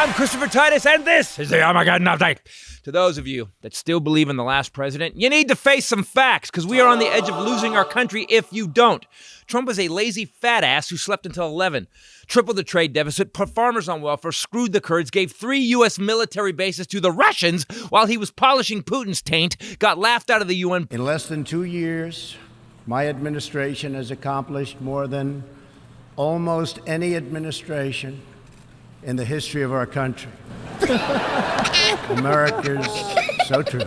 I'm Christopher Titus, and this is the Armageddon Update. To those of you that still believe in the last president, you need to face some facts, because we are on the edge of losing our country if you don't. Trump was a lazy fat ass who slept until 11, tripled the trade deficit, put farmers on welfare, screwed the Kurds, gave 3 U.S. military bases to the Russians while he was polishing Putin's taint, got laughed out of the UN. In less than 2 years, my administration has accomplished more than almost any administration in the history of our country. America's so true.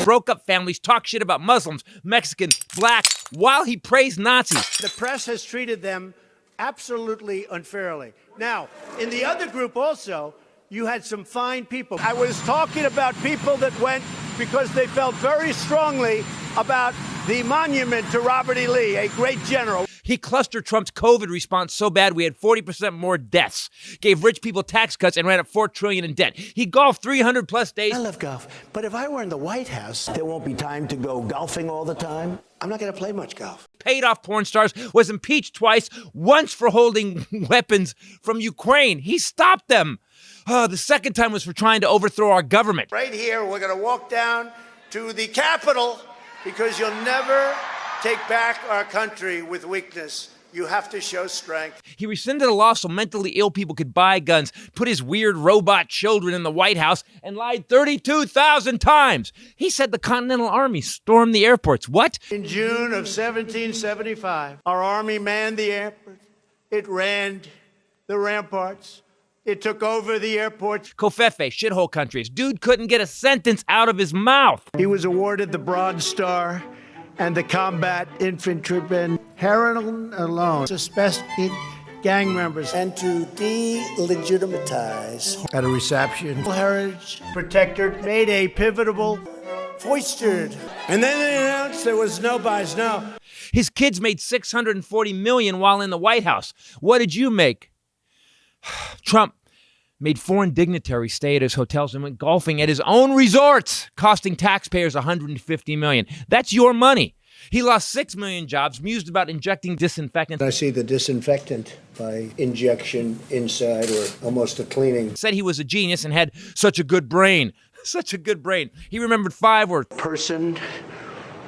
Broke up families, talk shit about Muslims, Mexicans, blacks, while he praised Nazis. The press has treated them absolutely unfairly. Now, in the other group also, you had some fine people. I was talking about people that went because they felt very strongly about the monument to Robert E. Lee, a great general. He clustered Trump's COVID response so bad we had 40% more deaths, gave rich people tax cuts, and ran up $4 trillion in debt. He golfed 300 plus days. I love golf, but if I were in the White House, there won't be time to go golfing all the time. I'm not going to play much golf. Paid off porn stars, was impeached twice, once for holding weapons from Ukraine. He stopped them. The second time was for trying to overthrow our government. Right here, we're going to walk down to the Capitol because you'll never take back our country with weakness. You have to show strength. He rescinded a law so mentally ill people could buy guns, put his weird robot children in the White House, and lied 32,000 times. He said the Continental Army stormed the airports. What? In June of 1775, our army manned the airport. It ran the ramparts. It took over the airports. Covfefe, shithole countries. Dude couldn't get a sentence out of his mouth. He was awarded the Bronze Star and the Combat Infantryman. Heroin alone suspected gang members. And to delegitimize At a reception, heritage, protector made a pivotal foistered. And then they announced there was no buys, no. His kids made $640 million while in the White House. What did you make? Trump made foreign dignitaries stay at his hotels and went golfing at his own resorts, costing taxpayers $150 million. That's your money. He lost 6 million jobs, mused about injecting disinfectant. I see the disinfectant by injection inside or almost a cleaning. Said he was a genius and had such a good brain. Such a good brain. He remembered 5 words. person,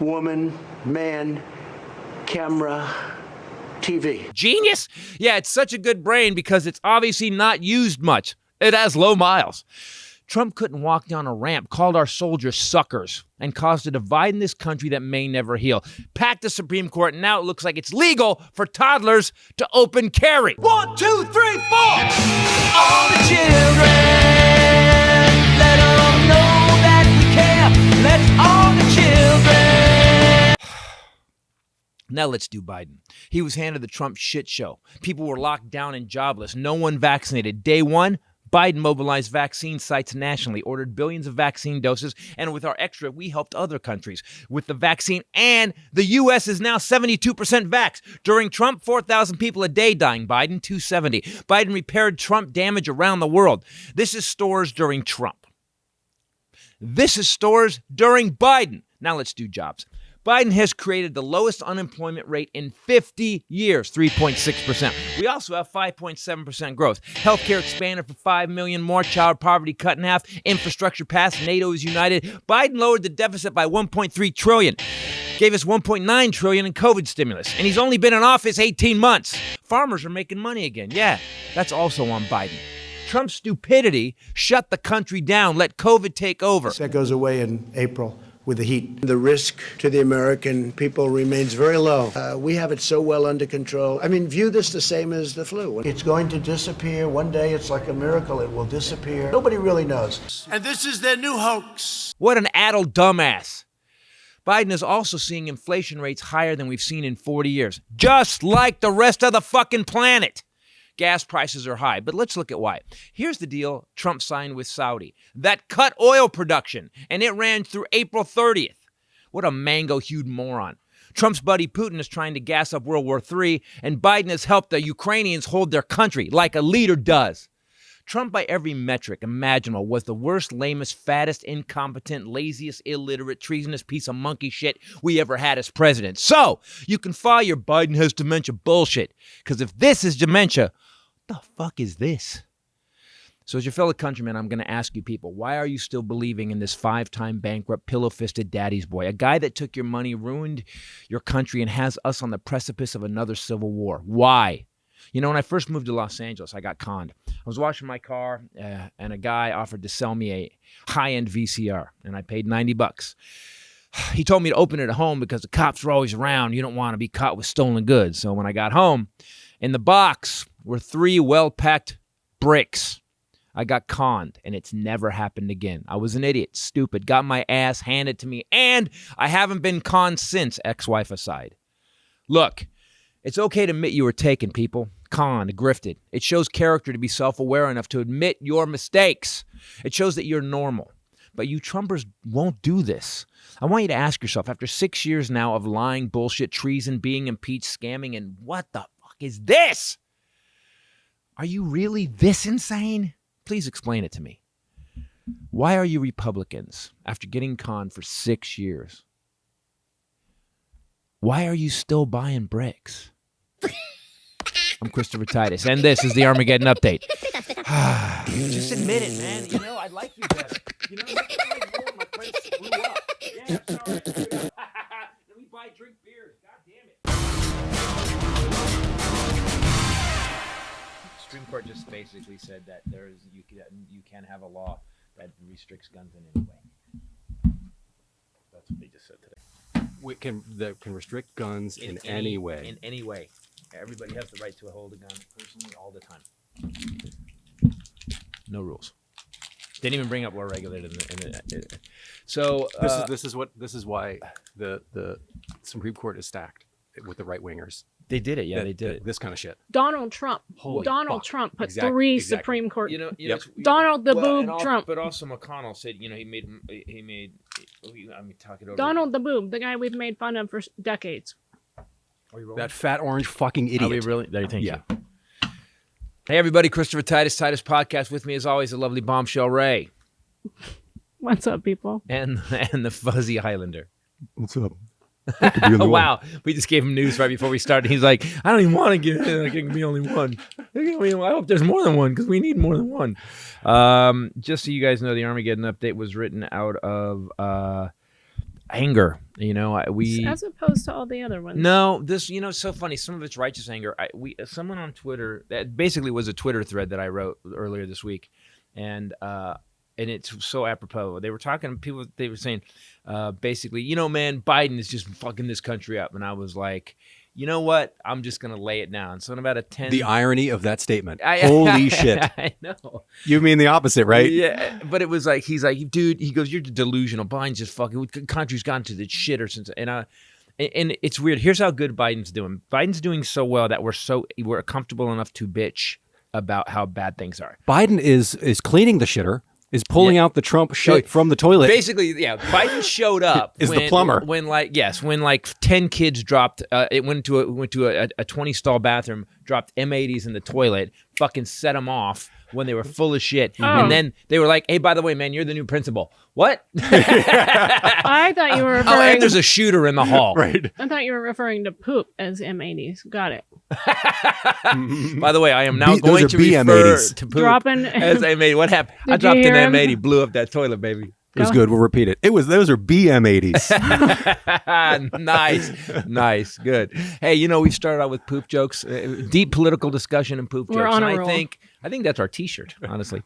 woman, man, camera, TV. Genius? Yeah, it's such a good brain because it's obviously not used much. It has low miles. Trump couldn't walk down a ramp, called our soldiers suckers, and caused a divide in this country that may never heal. Packed the Supreme Court, and now it looks like it's legal for toddlers to open carry. 1, 2, 3, 4! All the children, let them know that we care. Let's all the children. Now let's do Biden. He was handed the Trump shit show. People were locked down and jobless. No one vaccinated. Day 1, Biden mobilized vaccine sites nationally, ordered billions of vaccine doses, and with our extra, we helped other countries with the vaccine, and the U.S. is now 72% vaxxed. During Trump, 4,000 people a day dying. Biden, 270. Biden repaired Trump damage around the world. This is stores during Trump. This is stores during Biden. Now let's do jobs. Biden has created the lowest unemployment rate in 50 years, 3.6%. We also have 5.7% growth. Healthcare expanded for 5 million more, child poverty cut in half, infrastructure passed, NATO is united. Biden lowered the deficit by $1.3 trillion, gave us $1.9 trillion in COVID stimulus, and he's only been in office 18 months. Farmers are making money again. Yeah, that's also on Biden. Trump's stupidity shut the country down, let COVID take over. That goes away in April. With the heat. The risk to the American people remains very low. We have it so well under control. I mean, view this the same as the flu. It's going to disappear. One day it's like a miracle. It will disappear. Nobody really knows. And this is their new hoax. What an addled dumbass. Biden is also seeing inflation rates higher than we've seen in 40 years. Just like the rest of the fucking planet. Gas prices are high, but let's look at why. Here's the deal Trump signed with Saudi that cut oil production, and it ran through April 30th. What a mango-hued moron. Trump's buddy Putin is trying to gas up World War III, and Biden has helped the Ukrainians hold their country like a leader does. Trump, by every metric imaginable, was the worst, lamest, fattest, incompetent, laziest, illiterate, treasonous piece of monkey shit we ever had as president. So you can file your Biden has dementia bullshit. Because if this is dementia, what the fuck is this? So as your fellow countrymen, I'm going to ask you people, why are you still believing in this 5-time bankrupt, pillow-fisted daddy's boy, a guy that took your money, ruined your country, and has us on the precipice of another civil war? Why? You know, when I first moved to Los Angeles, I got conned. I was washing my car, and a guy offered to sell me a high-end VCR, and I paid $90. He told me to open it at home because the cops were always around. You don't want to be caught with stolen goods. So when I got home, in the box were 3 well-packed bricks. I got conned, and it's never happened again. I was an idiot, stupid, got my ass handed to me, and I haven't been conned since, ex-wife aside. Look, it's okay to admit you were taken, people. Conned, grifted. It shows character to be self-aware enough to admit your mistakes. It shows that you're normal. But you Trumpers won't do this. I want you to ask yourself, after 6 years now of lying, bullshit, treason, being impeached, scamming, and what the fuck is this? Are you really this insane? Please explain it to me. Why are you Republicans, after getting conned for 6 years? Why are you still buying bricks? I'm Christopher Titus, and this is the Armageddon Update. Just admit it, man. You know, I'd like you better. You know, my friends screw up. Yeah, sorry. Let me buy drink beers. God damn it. Supreme Court just basically said that you can have a law that restricts guns in any way. That's what they just said today. That can restrict guns in any way. In any way. Everybody has the right to hold a gun personally all the time. No rules. Didn't even bring up law regulated. So this is why the Supreme Court is stacked with the right wingers. They did it. Yeah, they did it. This kind of shit. Donald Trump. Holy Donald fuck. Trump put Exactly. 3 Supreme Court. You know, Donald the Boob Trump. But also McConnell said, you know, he made. I mean, talk it over. Donald the Boob, the guy we've made fun of for decades. Are you rolling? That fat orange fucking idiot. Are we really? There, thank Yeah. you. Hey, everybody. Christopher Titus Podcast. With me, as always, the lovely Bombshell Ray. What's up, people? And the fuzzy Hylinder. What's up? Oh, wow. We just gave him news right before we started. He's like, I don't even want to get in. Like, it can be only one. I hope there's more than one because we need more than one. Just so you guys know, the Armageddon Update was written out of anger. You know, As opposed to all the other ones. No, this, you know, it's so funny. Some of it's righteous anger. Someone on Twitter, that basically was a Twitter thread that I wrote earlier this week. And it's so apropos. They were talking, they were saying, basically, you know, man, Biden is just fucking this country up. And I was like, you know what? I'm just going to lay it down. So in about a 10... The irony of that statement. Holy shit. I know. You mean the opposite, right? Yeah, but it was like, he's like, dude, he goes, you're delusional. Biden's just fucking, the country's gone to the shitter since, and it's weird. Here's how good Biden's doing. Biden's doing so well that we're comfortable enough to bitch about how bad things are. Biden is cleaning the shitter, is pulling out the Trump shit from the toilet. Basically, yeah, Biden showed up is the plumber when 10 kids dropped. It went to a 20-stall bathroom, dropped M80s in the toilet, fucking set them off when they were full of shit, and then they were like, "Hey, by the way, man, you're the new principal." What? I thought you were referring. Oh, and there's a shooter in the hall. Right. I thought you were referring to poop as M80s. Got it. By the way, I am now going to refer M80s. to poop Dropping as M80. What happened? I Did dropped you an hear him? M80, blew up that toilet, baby. It was good. We'll repeat it. Those are BM80s. Nice, good. Hey, you know, we started out with poop jokes, deep political discussion and poop We're jokes. on a And roll. I think that's our T-shirt, honestly.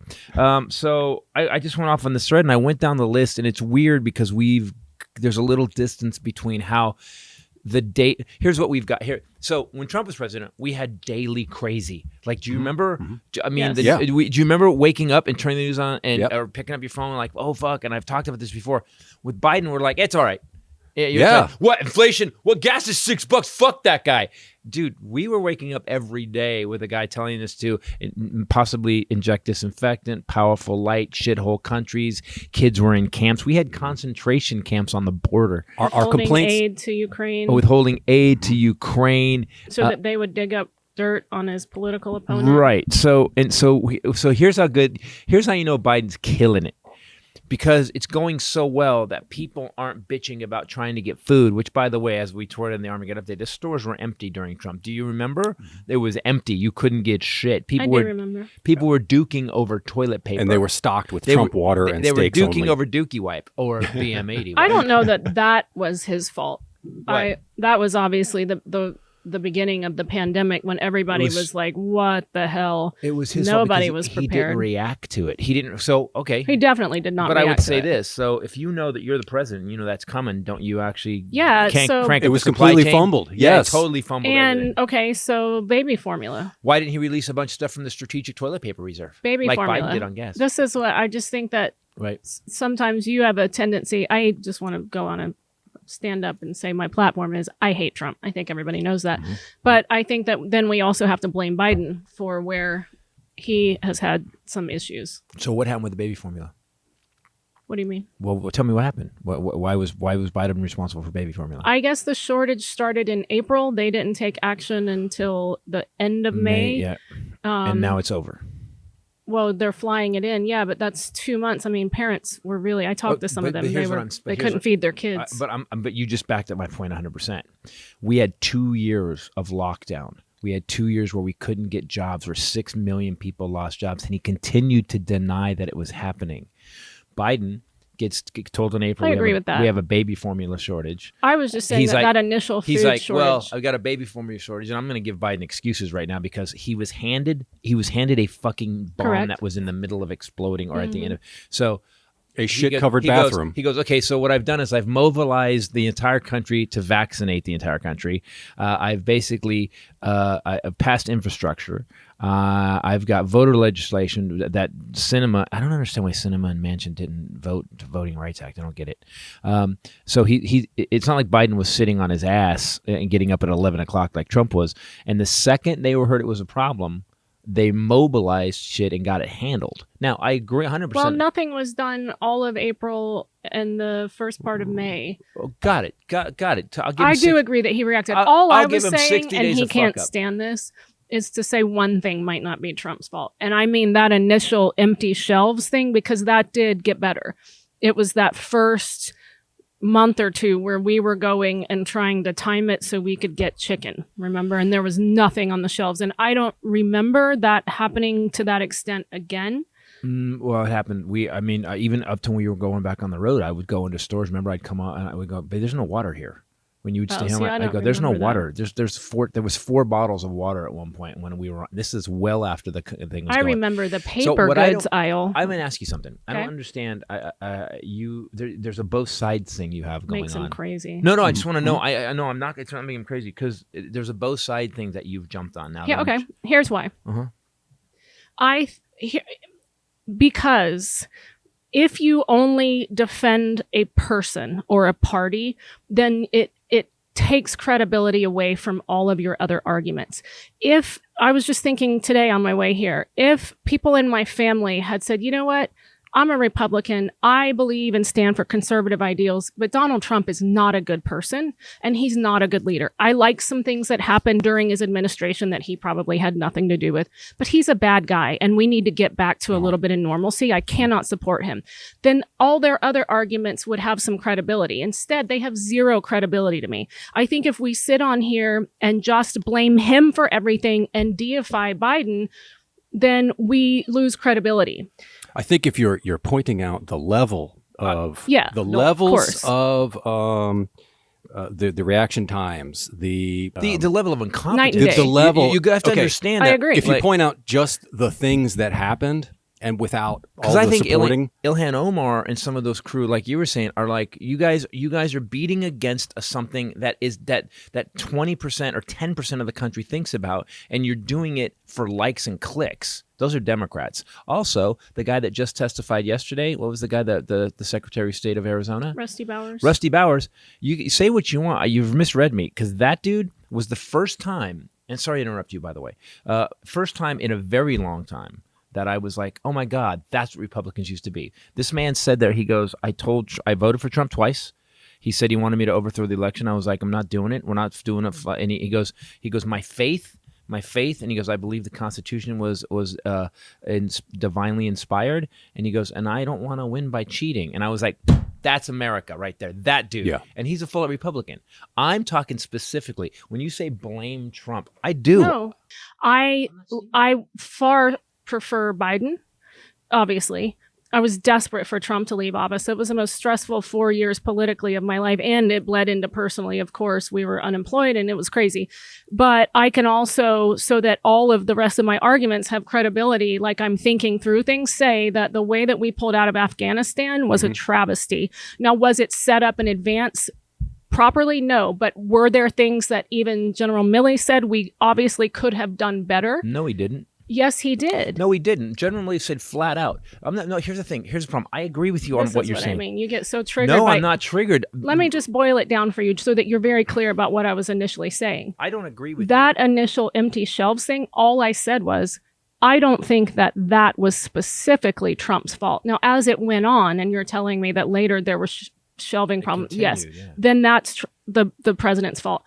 So I just went off on this thread and I went down the list, and it's weird because there's a little distance between how the date. Here's what we've got here. So when Trump was president, we had daily crazy. Like, do you remember? I mean, Yes. do you remember waking up and turning the news on and Yep. or picking up your phone and like, oh fuck? And I've talked about this before. With Biden, we're like, it's all right. Yeah. Like, what inflation? What gas is $6? Fuck that guy, dude. We were waking up every day with a guy telling us to possibly inject disinfectant, powerful light, shithole countries. Kids were in camps. We had concentration camps on the border. Our Holding complaints. aid to Ukraine Withholding aid to Ukraine. so that they would dig up dirt on his political opponent. Right. So here's how you know Biden's killing it. Because it's going so well that people aren't bitching about trying to get food, which, by the way, as we toured in the Armageddon update, the stores were empty during Trump. Do you remember? It was empty. You couldn't get shit. People remember. People were duking over toilet paper. And they were stocked with Trump water and steaks They were duking only. over Dookie Wipe or BM80. I don't know that was his fault. What? That was obviously the beginning of the pandemic when everybody was like, what the hell? It was his Nobody fault was because he prepared. didn't react to it. He didn't. So, okay. He definitely did not But I would react say to it. this. So if you know that you're the president, you know that's coming, don't you actually Yeah, so- crank It up was the supply completely chain? fumbled. Yeah, Yes. totally fumbled everything. And okay, so baby formula. Why didn't he release a bunch of stuff from the strategic toilet paper reserve? Baby like formula. Biden did on gas. This is what I just think that Right. sometimes you have a tendency. I just want to go on a stand up and say my platform is I hate Trump. I think everybody knows that. But I think that then we also have to blame Biden for where he has had some issues. So what happened with the baby formula? What do you mean? Well, tell me what happened. Why was Biden responsible for baby formula? I guess the shortage started in April. They didn't take action until the end of May. Yeah. And now it's over. Well, they're flying it in, yeah, but that's 2 months. I mean, parents were really. I talked to some of them. They couldn't feed their kids. But you just backed up my point 100%. We had 2 years of lockdown. We had 2 years where we couldn't get jobs, where 6 million people lost jobs, and he continued to deny that it was happening. Biden gets told in April. I agree with that. We have a baby formula shortage. I was just saying that initial food he's like, shortage. well, I've got a baby formula shortage, and I'm going to give Biden excuses right now because he was handed a fucking bomb Correct. that was in the middle of exploding or at the end of so. A shit-covered bathroom. He goes, okay, so what I've done is I've mobilized the entire country to vaccinate the entire country. I've basically I've passed infrastructure. I've got voter legislation that Sinema. I don't understand why Sinema and Manchin didn't vote to Voting Rights Act. I don't get it. So it's not like Biden was sitting on his ass and getting up at 11 o'clock like Trump was. And the second they heard it was a problem, they mobilized shit and got it handled. Now, I agree 100%. Well, nothing was done all of April and the first part of May. Oh, got it. I do agree that he reacted. I'll I give was him saying, 60 and days he of can't fuck up. stand this, is to say one thing might not be Trump's fault. And I mean that initial empty shelves thing, because that did get better. It was that first month or two where we were going and trying to time it so we could get chicken, remember? And there was nothing on the shelves. And I don't remember that happening to that extent again. Well, it happened. Even up to when we were going back on the road, I would go into stores. Remember, I'd come out and I would go, "But there's no water here." When you would stay home, I'd go, "There's no water." There was 4 bottles of water at one point when we were on. This is well after the thing was I going. remember the paper goods aisle. I'm going to ask you something. I Okay. don't understand. There's a both sides thing you have going Makes on. him crazy. No, I just want to know. I know I'm not. It's not making him crazy because there's a both side thing that you've jumped on now. Yeah, okay. Here's why. Uh-huh. Because if you only defend a person or a party, then it takes credibility away from all of your other arguments. If I was just thinking today on my way here, if people in my family had said, you know what, I'm a Republican. I believe and stand for conservative ideals, but Donald Trump is not a good person and he's not a good leader. I like some things that happened during his administration that he probably had nothing to do with, but he's a bad guy and we need to get back to a little bit of normalcy. I cannot support him. Then all their other arguments would have some credibility. Instead, they have zero credibility to me. I think if we sit on here and just blame him for everything and deify Biden, then we lose credibility. I think if you're pointing out the level of of levels course. of the reaction times, the level of Night incompetence. and day. the level. You have to okay, understand I that. agree. If you point out just the things that happened and without all Because the I think supporting, Ilhan Omar and some of those crew, like you were saying, are like you guys are beating against something that is that 20% or 10% of the country thinks about, and you're doing it for likes and clicks. Those are Democrats. Also, the guy that just testified yesterday, what was the guy that the Secretary of State of Arizona? Rusty Bowers. Rusty Bowers. You say what you want. You've misread me because that dude was the first time. And sorry to interrupt you, by the way. First time in a very long time that I was like, oh my God, that's what Republicans used to be. This man said there, he goes, I voted for Trump twice. He said he wanted me to overthrow the election. I was like, I'm not doing it. We're not doing it. And he goes, my faith my faith, and he goes, I believe the Constitution was divinely inspired, and he goes, and I don't want to win by cheating. And I was like, that's America right there, that dude. Yeah. And he's a full Republican. I'm talking specifically when you say blame Trump. I do. No, I far prefer Biden. Obviously, I was desperate for Trump to leave office. It was the most stressful 4 years politically of my life, and it bled into personally. Of course, we were unemployed, and it was crazy. But I can also, so that all of the rest of my arguments have credibility, like I'm thinking through things, say that the way that we pulled out of Afghanistan was a travesty. Now, was it set up in advance properly? No. But were there things that even General Milley said we obviously could have done better? No, he didn't. Yes, he did. No, he didn't. General Milley said flat out. No, here's the thing. Here's the problem. I agree with you on what you're saying. I mean, you get so triggered. No, I'm not triggered. Let me just boil it down for you so that you're very clear about what I was initially saying. I don't agree with that initial empty shelves thing. All I said was, I don't think that was specifically Trump's fault. Now, as it went on, and you're telling me that later there were shelving problems, yes, then that's the president's fault.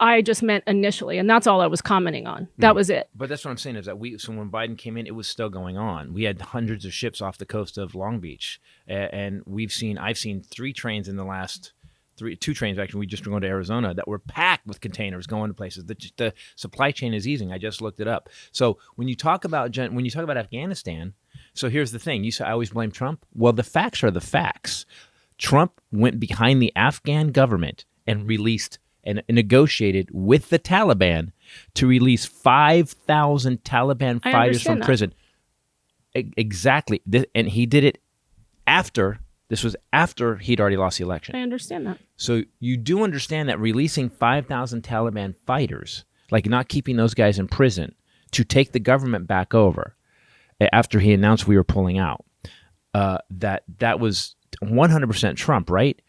I just meant initially, and that's all I was commenting on. That was it. But that's what I'm saying is that so when Biden came in, it was still going on. We had hundreds of ships off the coast of Long Beach, and I've seen 3 trains in the last 2 trains actually. We just were going to Arizona that were packed with containers going to places. The supply chain is easing. I just looked it up. So when you talk about Afghanistan, so here's the thing. You say I always blame Trump. Well, the facts are the facts. Trump went behind the Afghan government and released and negotiated with the Taliban to release 5,000 Taliban fighters from prison. Exactly. And he did it this was after he'd already lost the election. I understand that. So you do understand that releasing 5,000 Taliban fighters, like not keeping those guys in prison, to take the government back over after he announced we were pulling out, that was 100% Trump, right?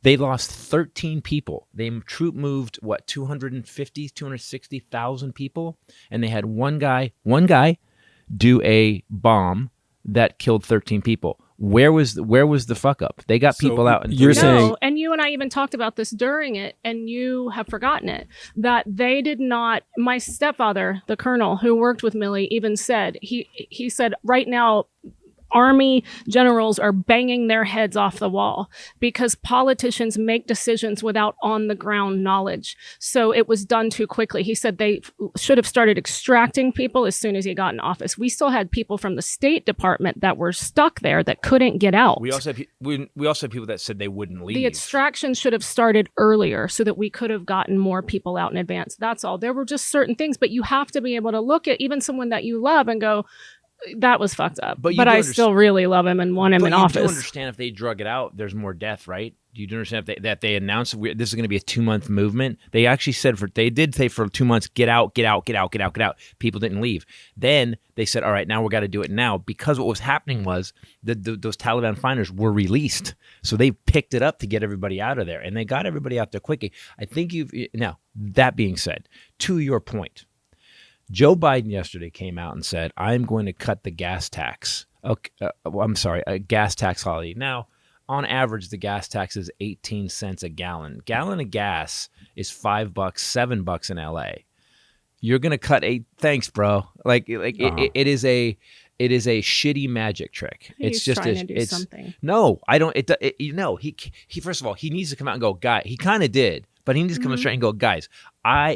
They lost 13 people. They troop moved, 260,000 people? And they had one guy do a bomb that killed 13 people. Where was the fuck up? They got people out. You're saying, and you and I even talked about this during it, and you have forgotten it, that they did not. My stepfather, the colonel who worked with Milley, even said, he said, right now, Army generals are banging their heads off the wall because politicians make decisions without on-the-ground knowledge. So it was done too quickly. He said they should have started extracting people as soon as he got in office. We still had people from the State Department that were stuck there that couldn't get out. We also had people that said they wouldn't leave. The extraction should have started earlier so that we could have gotten more people out in advance. That's all. There were just certain things, but you have to be able to look at even someone that you love and go, that was fucked up. But I still really love him and want him in office. But you do understand if they drug it out, there's more death, right? You do understand that they announced this is going to be a 2-month movement. They actually said they did say for 2 months, get out. People didn't leave. Then they said, all right, now we got to do it now, because what was happening was those Taliban fighters were released. So they picked it up to get everybody out of there, and they got everybody out there quickly. I think now that being said, to your point, Joe Biden yesterday came out and said, I'm going to cut the gas tax. A gas tax holiday. Now, on average, the gas tax is 18 cents a gallon. Gallon of gas is $5, $7 in LA. You're going to cut thanks, bro. It is a shitty magic trick. He's trying to do something. No, I don't. He first of all, he needs to come out and go, guy. He kind of did. But he needs to come straight and go, guys,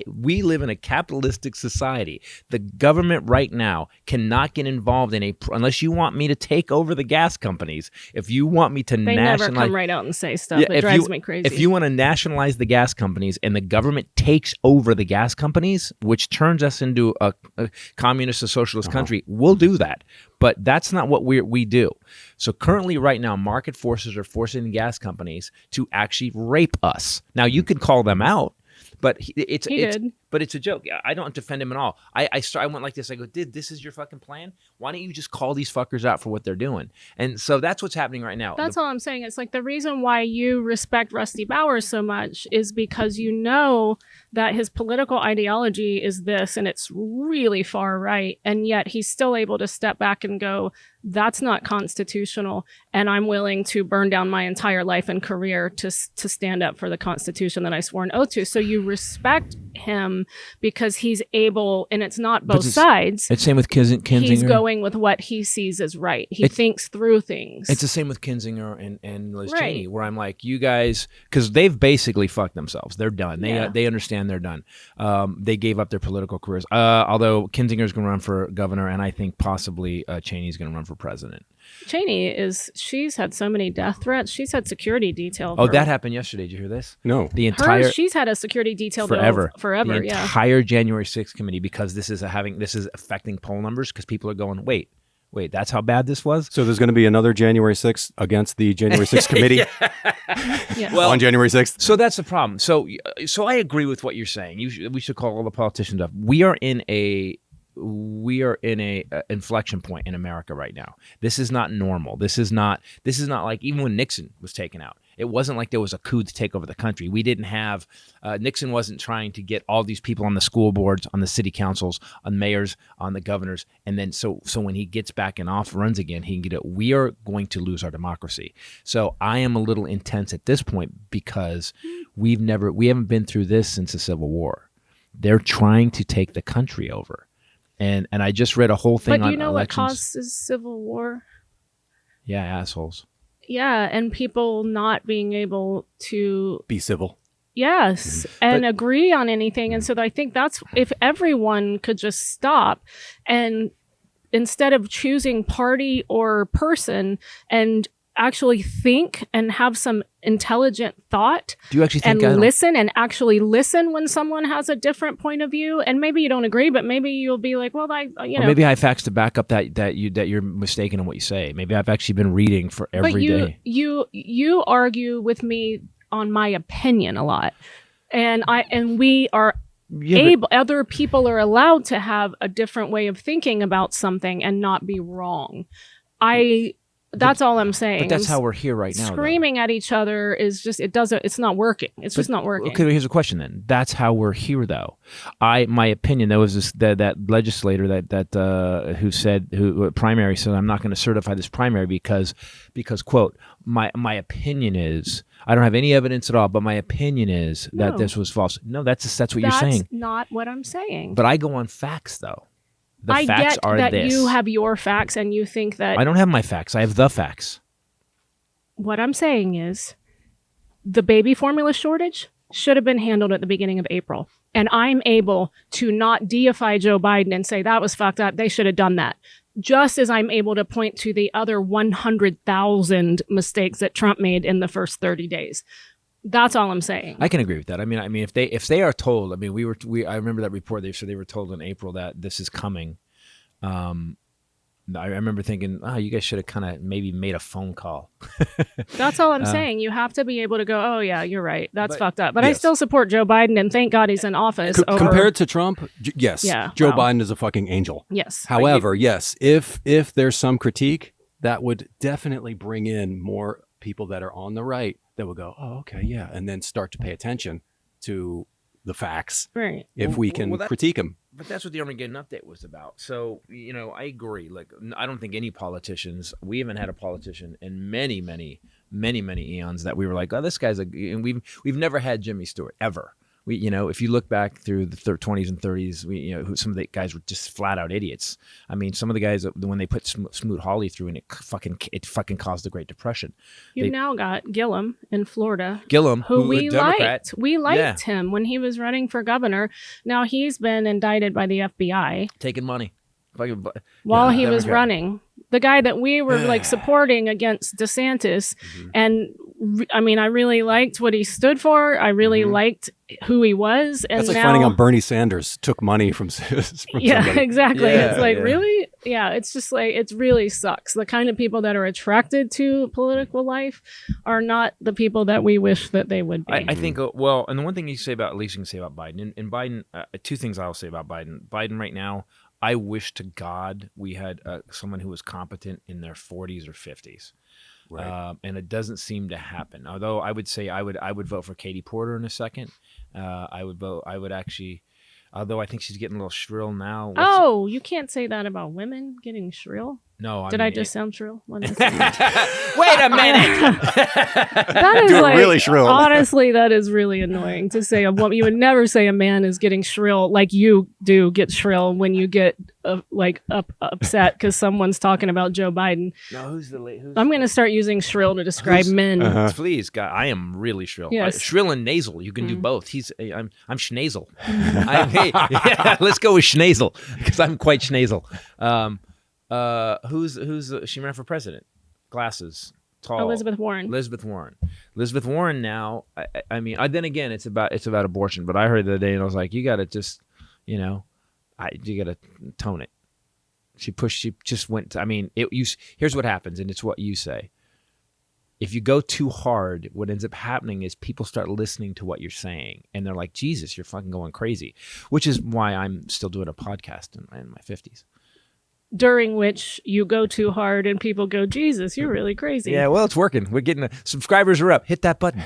we live in a capitalistic society. The government right now cannot get involved unless you want me to take over the gas companies. If you want me to nationalize, never come right out and say stuff. It drives me crazy. If you want to nationalize the gas companies and the government takes over the gas companies, which turns us into a communist or socialist country, we'll do that. But that's not what we do. So currently, right now, market forces are forcing the gas companies to actually rape us. Now, you could call them out, but it's a joke. I don't defend him at all. I went like this. I go, this is your fucking plan? Why don't you just call these fuckers out for what they're doing? And so that's what's happening right now. That's all I'm saying. It's like the reason why you respect Rusty Bowers so much is because you know that his political ideology is this, and it's really far right, and yet he's still able to step back and go, that's not constitutional, and I'm willing to burn down my entire life and career to stand up for the Constitution that I swore an oath to. So you respect him because he's able, and it's not both it's- sides. It's same with Kinzinger. He's going with what he sees as right. He thinks through things. It's the same with Kinzinger and Liz Right. Cheney, where I'm like, you guys, because they've basically fucked themselves. They're done. They understand they're done. They gave up their political careers. Although Kinzinger's going to run for governor, and I think possibly Cheney's going to run for president. She's had so many death threats. She's had security detail. Oh, that happened yesterday. Did you hear this? No. The entire she's had a security detail forever. Forever. The entire January 6th committee, because this is affecting poll numbers, because people are going, wait, that's how bad this was. So there's going to be another January 6th against the January 6th committee on January 6th. So that's the problem. So I agree with what you're saying. We should call all the politicians up. We are in a inflection point in America right now. This is not normal. This is not like even when Nixon was taken out. It wasn't like there was a coup to take over the country. We didn't have Nixon wasn't trying to get all these people on the school boards, on the city councils, on mayors, on the governors, and then so when he gets back and runs again, he can get it. We are going to lose our democracy. So I am a little intense at this point because we haven't been through this since the Civil War. They're trying to take the country over. And I just read a whole thing on But do you know elections. what causes civil war? Yeah, assholes. Yeah, and people not being able to Be civil. Yes, and agree on anything. And so I think that's if everyone could just stop and instead of choosing party or person and actually think and have some intelligent thought Do you actually think and actually listen when someone has a different point of view, and maybe you don't agree, but maybe you'll be like, well, Or maybe I have facts to back up that you're mistaken in what you say. Maybe I've actually been reading for every day. You argue with me on my opinion a lot, and we are other people are allowed to have a different way of thinking about something and not be wrong. That's all I'm saying. But that's how we're here right now. Screaming at each other is just it's not working. It's just not working. Okay, here's a question then. That's how we're here though. My opinion, there was that legislator who primary said, I'm not going to certify this primary because quote, my opinion is, I don't have any evidence at all, but my opinion is that this was false. No, that's what you're saying. That's not what I'm saying. But I go on facts though. I facts get are that this. you have your facts and you think that I don't have my facts. I have the facts. What I'm saying is the baby formula shortage should have been handled at the beginning of April. And I'm able to not deify Joe Biden and say that was fucked up. They should have done that. Just as I'm able to point to the other 100,000 mistakes that Trump made in the first 30 days. That's all I'm saying. I can agree with that. I mean, if they are told, I mean, I remember that report. They said they were told in April that this is coming. I remember thinking, you guys should have kind of maybe made a phone call. That's all I'm saying. You have to be able to go, oh yeah, you're right. That's fucked up. But yes. I still support Joe Biden, and thank God he's in office. Compared to Trump, yes. Yeah, Joe Biden is a fucking angel. Yes. However, yes, if there's some critique, that would definitely bring in more people that are on the right that will go, oh, okay, yeah, and then start to pay attention to the facts. Right. If we can critique them. But that's what the Armageddon update was about. So, I agree. Like, I don't think any politicians, we haven't had a politician in many, many, many, many eons that we were like, oh, this guy's and we've never had Jimmy Stewart ever. We, if you look back through the 20s and 30s, some of the guys were just flat out idiots. I mean, some of the guys when they put Smoot Hawley through, and it fucking caused the Great Depression. You've now got Gillum in Florida. Gillum, who we Democrat. liked. We liked him when he was running for governor. Now he's been indicted by the FBI. Taking money. While he was running. The guy that we were supporting against DeSantis. And I mean, I really liked what he stood for. I really liked who he was. And that's like finding out Bernie Sanders took money from yeah, somebody. Exactly. It's like, really? Yeah, it's just like, it really sucks. The kind of people that are attracted to political life are not the people that we wish that they would be. I think, and the one thing you say about, at least you can say about Biden, and Biden, two things I'll say about Biden. Biden right now, I wish to God we had someone who was competent in their 40s or 50s. Right. And it doesn't seem to happen. Although I would say I would vote for Katie Porter in a second. Although I think she's getting a little shrill now. You can't say that about women getting shrill. No, Did I just sound shrill? When I said Wait a minute. that is Do it like, really shrill. honestly, that is really annoying to say. You would never say a man is getting shrill like you do get shrill when you get upset because someone's talking about Joe Biden. No, who's the late? I'm going to start using shrill to describe men. Please, God, I am really shrill. Yes. Shrill and nasal. You can do both. I'm schnazel. Yeah, let's go with schnazel because I'm quite schnazel. Who's she ran for president? Glasses, tall. Elizabeth Warren. Elizabeth Warren. Now, I mean, then again, it's about abortion. But I heard the other day, and I was like, you got to just, you got to tone it. She just went. Here's what happens, and it's what you say. If you go too hard, what ends up happening is people start listening to what you're saying, and they're like, Jesus, you're fucking going crazy. Which is why I'm still doing a podcast in my 50s. During which you go too hard and people go, Jesus, you're really crazy. Yeah, well, it's working. We're getting subscribers are up. Hit that button.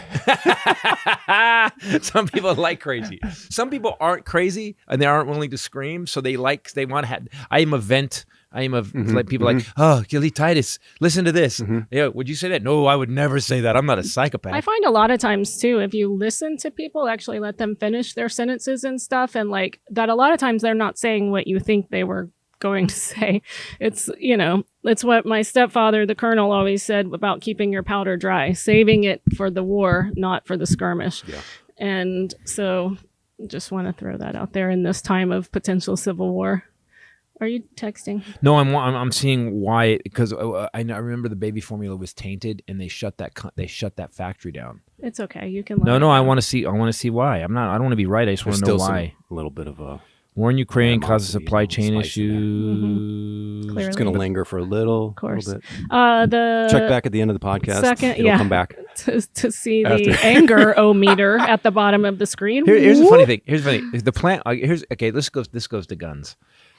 Some people like crazy. Some people aren't crazy and they aren't willing to scream. So they want to have. I am a vent. Like people like, oh, Gilly Titus, listen to this. Yeah, would you say that? No, I would never say that. I'm not a psychopath. I find a lot of times too, if you listen to people, actually let them finish their sentences and stuff, and like that, a lot of times they're not saying what you think they were going to say. It's it's what my stepfather, the colonel, always said about keeping your powder dry, saving it for the war, not for the skirmish. Yeah. And so just want to throw that out there in this time of potential civil war. Are you texting? No, I'm seeing why, because I remember the baby formula was tainted and they shut that factory down. It's okay. You can No, I want to see why. I don't want to be right. I just want to know why. A little bit of a war in Ukraine causes supply chain issues. Mm-hmm. It's going to linger for a little bit. Check back at the end of the podcast. It'll come back to see the anger-o-meter at the bottom of the screen. Here's the funny thing. The plant. This goes to guns.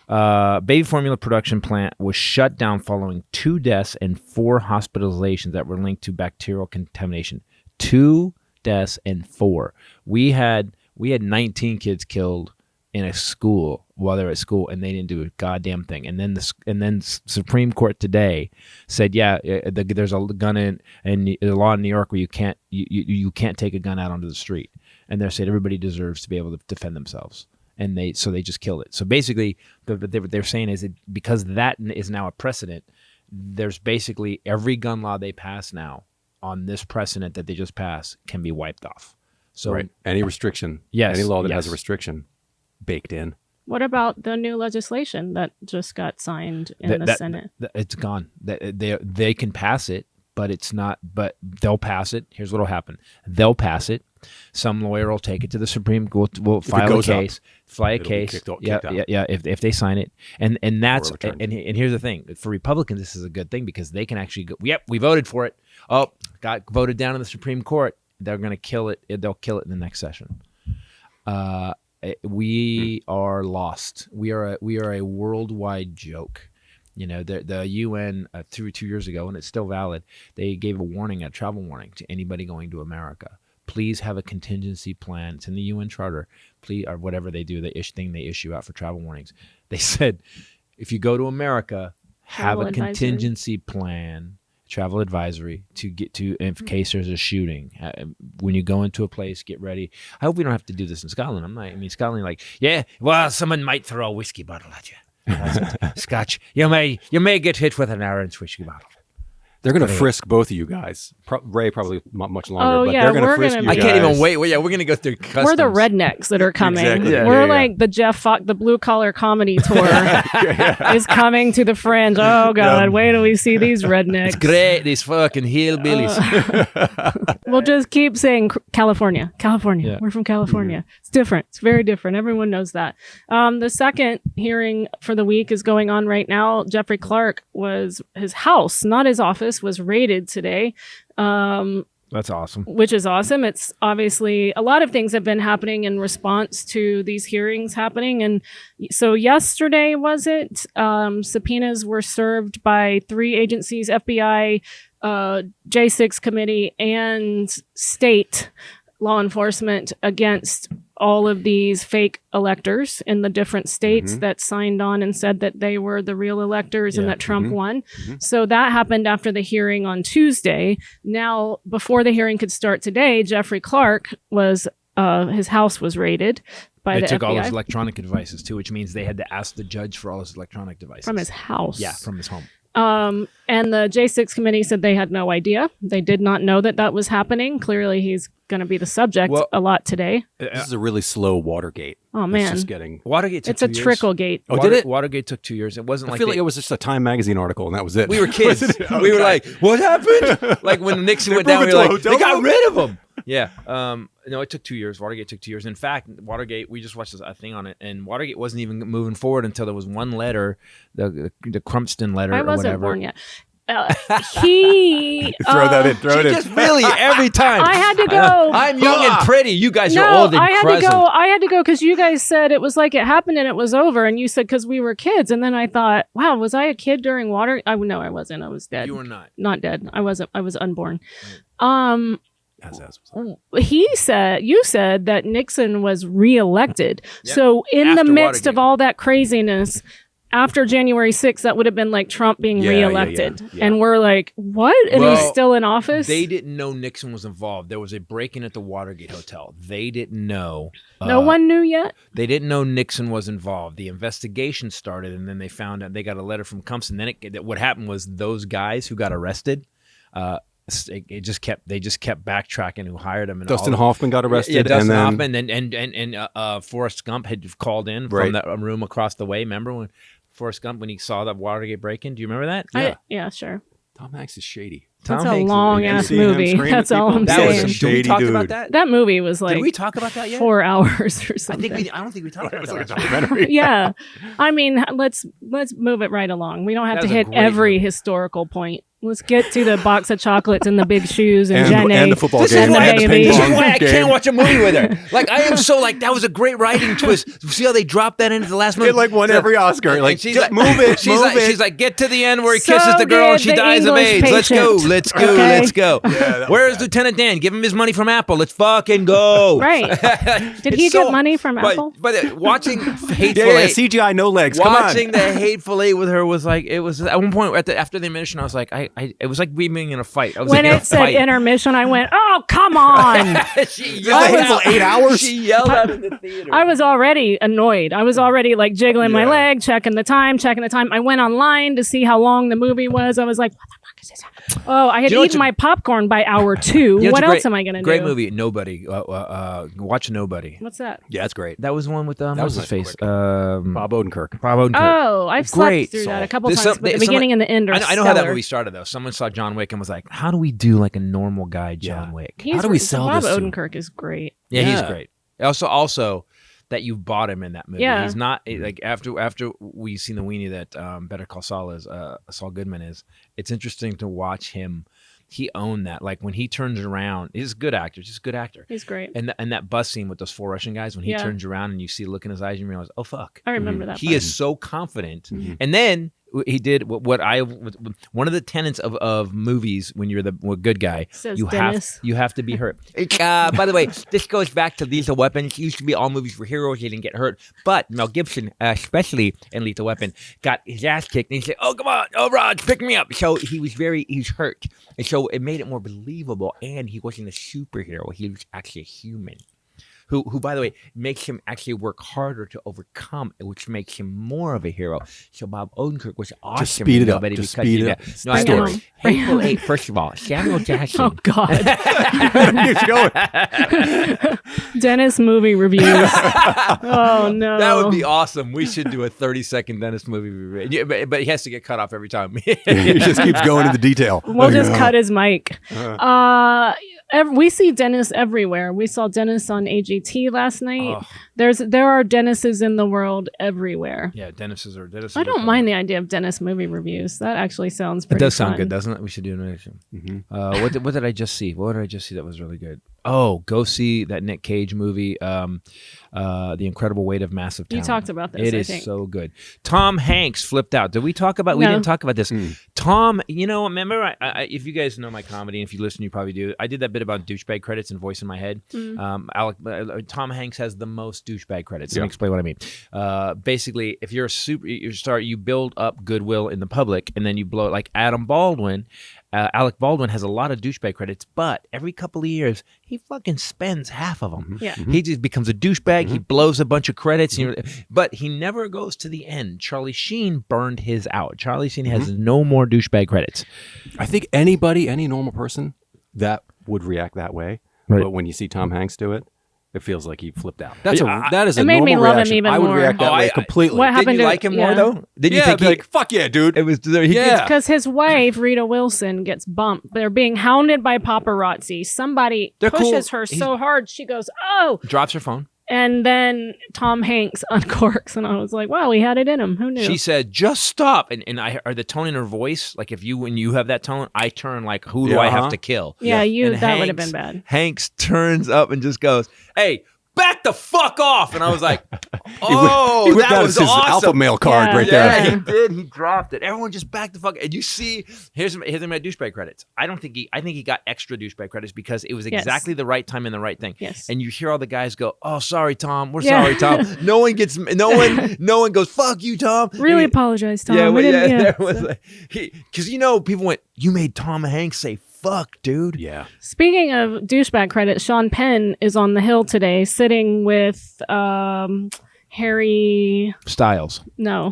Baby formula production plant was shut down following 2 deaths and 4 hospitalizations that were linked to bacterial contamination. 2 deaths and 4. We had 19 kids killed in a school while they were at school, and they didn't do a goddamn thing. And then Supreme Court today said, there's a gun in the law in New York where you can't take a gun out onto the street, and they said everybody deserves to be able to defend themselves. And they just killed it. So basically, what they're saying is that because that is now a precedent, there's basically every gun law they pass now on this precedent that they just passed can be wiped off. So right. Any restriction, any law that has a restriction baked in. What about the new legislation that just got signed in the Senate? It's gone. They can pass it, but it's not. But they'll pass it. Here's what'll happen: they'll pass it. Some lawyer will take it to the Supreme Court. Will file a case. If they sign it, and that's and here's the thing: for Republicans, this is a good thing because they can actually go. Yep, we voted for it. Oh, got voted down in the Supreme Court. They're going to kill it. They'll kill it in the next session. We are lost. We are a worldwide joke. The UN 2 years ago, and it's still valid. They gave a travel warning to anybody going to America. Please have a contingency plan. It's in the UN Charter. Please, or whatever they do, they issue out for travel warnings. They said, if you go to America, have a contingency plan, travel advisory to get to in case there's a shooting. When you go into a place, get ready. I hope we don't have to do this in Scotland. Scotland, someone might throw a whiskey bottle at you. Scotch. You may get hit with an orange whiskey bottle. They're going to frisk both of you guys. Ray probably much longer, but they're going to frisk you guys. I can't even wait. Well, we're going to go through customs. We're the rednecks that are coming. Exactly. We're like the Jeff Fox, the blue collar comedy tour is coming to the Fringe. Oh God, wait till we see these rednecks. It's great, these fucking hillbillies. We'll just keep saying California. Yeah. We're from California. Mm-hmm. It's different. It's very different. Everyone knows that. The second hearing for the week is going on right now. Jeffrey Clark his house, not his office, was raided today. That's awesome. Which is awesome. It's obviously a lot of things have been happening in response to these hearings happening. And so yesterday, subpoenas were served by 3 agencies, FBI, J6 committee, and state law enforcement against all of these fake electors in the different states that signed on and said that they were the real electors and that Trump won. So that happened after the hearing on Tuesday. Now, before the hearing could start today, Jeffrey Clark was his house was raided by They the took FBI all his electronic devices too, which means they had to ask the judge for all his electronic devices from his house. Yeah, from his home. And the J6 committee said they had no idea. They did not know that that was happening. Clearly, he's going to be the subject a lot today. This is a really slow Watergate. Oh, man. It's just getting... Watergate took It's a 2 years. trickle gate. Oh, did it? Watergate took 2 years. It wasn't I feel like it was just a Time magazine article and that was it. we were kids. We were like, "What happened?" Like when Nixon went down, we were like, "They got rid of him." Yeah. No, it took 2 years. Watergate took 2 years. In fact, Watergate, we just watched a thing on it, and Watergate wasn't even moving forward until there was one letter, the Crumpston letter I or wasn't whatever. born yet. He Throw that in. Throw it in. Just really every time. I had to go. I'm young and pretty. You guys No, are old and I had crescent. to go. I had to go because you guys said it was like it happened and it was over, and you said because we were kids, and then I thought, wow, was I a kid during water? No, I wasn't. I was dead. You were not. Not dead. I wasn't. I was unborn. You said that Nixon was reelected. Yep. So in the After midst Watergate. of all that craziness, after January 6th, that would have been like Trump being reelected. yeah. And we're like, what? And Well, he's still in office? They didn't know Nixon was involved. There was a break-in at the Watergate Hotel. They didn't know. No one knew yet? They didn't know Nixon was involved. The investigation started, and then they found out they got a letter from Cumston. Then what happened was those guys who got arrested, they just kept backtracking who hired them. And Dustin Hoffman got arrested. Yeah, Dustin and then, Hoffman and Forrest Gump had called in Right. from that room across the way. Remember when Forrest Gump, when he saw that Watergate break-in? Do you remember that? Yeah, sure. Tom Hanks is shady. That's Tom a Hanks- long Have you ass seen him movie. scream at That's all people? I'm That saying. was a Did we shady talk dude. about that? That movie was like Did we talk about that yet? 4 hours or I something. don't think we talked about It's that. like a last week. documentary. Yeah. I mean, let's move it right along. We don't have That to was a hit great every movie. historical point. Let's get to the box of chocolates and the big shoes and, And- Jenny and the football This game is and the why, and the baby. ping this is pong why I game. can't watch a movie with her. Like I am so like that was a great writing twist. See how they dropped that into the last movie? It like won every Oscar. And Like, she's just like, move it, She's move like, it. she's like, get to the end where he So kisses the girl and did she the dies of English AIDS. Let's go, patient. let's go, Okay. let's go. that Where was is bad. Lieutenant Dan? Give him his money from Apple. Let's fucking go. Right. Did he It's get money from but, Apple? But watching Hateful Yeah, Eight, CGI, no legs. Come on. watching the Hateful Eight with her was like it was at one point after the intermission I was like it was like we being in a fight. I was When like, in a it said fight. intermission, I went, "Oh, come on!" She The yelled Hateful out. 8 hours? She yelled out in the theater. I was already annoyed. I was already like jiggling my Yeah. leg, checking the time. I went online to see how long the movie was. I was like, "What the fuck is this?" Oh, I had You know what's eaten a- my popcorn by hour 2. You know, What it's a else am I gonna do? Great movie. Nobody. Watch Nobody. What's that? Yeah, that's great. That was the one with was what's his nice face? and Bob Bob Odenkirk. Odenkirk. Oh, I've slept Great through song. that a couple There's times, some- but the someone- beginning and the end are I know how that stellar. movie started though. Someone saw John Wick and was like, "How do we do like a normal guy John Yeah. Wick?" He's do we sell Bob this to? Odenkirk is great. Yeah, he's Yeah. great. Also that you bought him in that movie. Yeah. He's not like after we've seen the weenie that Better Call Saul is Saul Goodman is. It's interesting to watch him. He owned that. Like when he turns around, he's a good actor. He's just a good actor. He's great. And that bus scene with those 4 Russian guys, when he Yeah. turns around and you see the look in his eyes, you realize, oh fuck, I remember that. he part. is so confident. And then he did one of the tenets of movies when you're the good guy. Says you Dennis. have to be hurt. By the way, this goes back to Lethal Weapon. It used to be all movies were heroes, they didn't get hurt. But Mel Gibson, especially in Lethal Weapon, got his ass kicked, and he said, "Oh come on, oh Raj, pick me up." So he was hurt, and so it made it more believable. And he wasn't a superhero; he was actually a human. Who, by the way, makes him actually work harder to overcome, which makes him more of a hero. So Bob Odenkirk was awesome. speed in it up. Nobody Just because speed he- it up. No, I Bring know. it on. Hateful Eight. First of all, Samuel Jackson. Oh God, Keeps going. Dennis movie reviews. Oh no, That would be awesome. We should do a 30-second Dennis movie review. Yeah, but he has to get cut off every time. He just keeps going into detail. We'll just cut his mic. We see Dennis everywhere. We saw Dennis on AGT last night. Oh. There are Dennises in the world everywhere. Yeah, Dennis. I don't mind the idea of Dennis movie reviews. That actually sounds It pretty does sound fun. good, doesn't it? We should do an edition. What did I just see? What did I just see that was really good? Oh, go see that Nick Cage movie, The Incredible Weight of Massive You Talent. talked about this, It I is think. so good. Tom Hanks flipped out. Did we talk about? We No. didn't talk about this. Tom, remember? If you guys know my comedy, and if you listen, you probably do. I did that bit about douchebag credits and voice in my head. Tom Hanks has the most douchebag credits. Let me explain what I mean. Basically, if you're a superstar, you build up goodwill in the public, and then you blow it. Like Adam Baldwin. Alec Baldwin has a lot of douchebag credits, but every couple of years he fucking spends half of them. Yeah. He just becomes a douchebag. He blows a bunch of credits, but he never goes to the end. Charlie Sheen burned his out. Charlie Sheen has no more douchebag credits. I think anybody, any normal person, that would react that way. Right. But when you see Tom Hanks do it, it feels like he flipped out. That is a It made me normal love him reaction. even I would more. react that way completely. What Did happened you to- like him yeah. more though? Did you Yeah, think I'd be like, fuck yeah, dude. it was? Yeah. Because his wife, Rita Wilson, gets bumped. They're being hounded by paparazzi. Somebody They're pushes cool. her so hard, she goes, oh! Drops her phone. And then Tom Hanks uncorks, and I was like, wow, he had it in him. Who knew? She said, "Just stop." And I heard the tone in her voice. Like when you have that tone, I turn like, who do I have to kill? yeah, And that would have been bad. Hanks turns up and just goes, "Hey, back the fuck off!" And I was like, "Oh, he whipped that out was his awesome." alpha male card right Yeah, there. he did. He dropped it. Everyone just back the fuck. And you see, here's my douchebag credits. I think he got extra douchebag credits because it was exactly the right time and the right thing. Yes. And you hear all the guys go, "Oh, sorry, Tom. We're Yeah. sorry, Tom." No one goes, "Fuck you, Tom." Really And apologize, Tom. Yeah, We didn't- there was because people went, "You made Tom Hanks say fuck, dude." Yeah. Speaking of douchebag credits, Sean Penn is on the Hill today, sitting with Harry. Styles,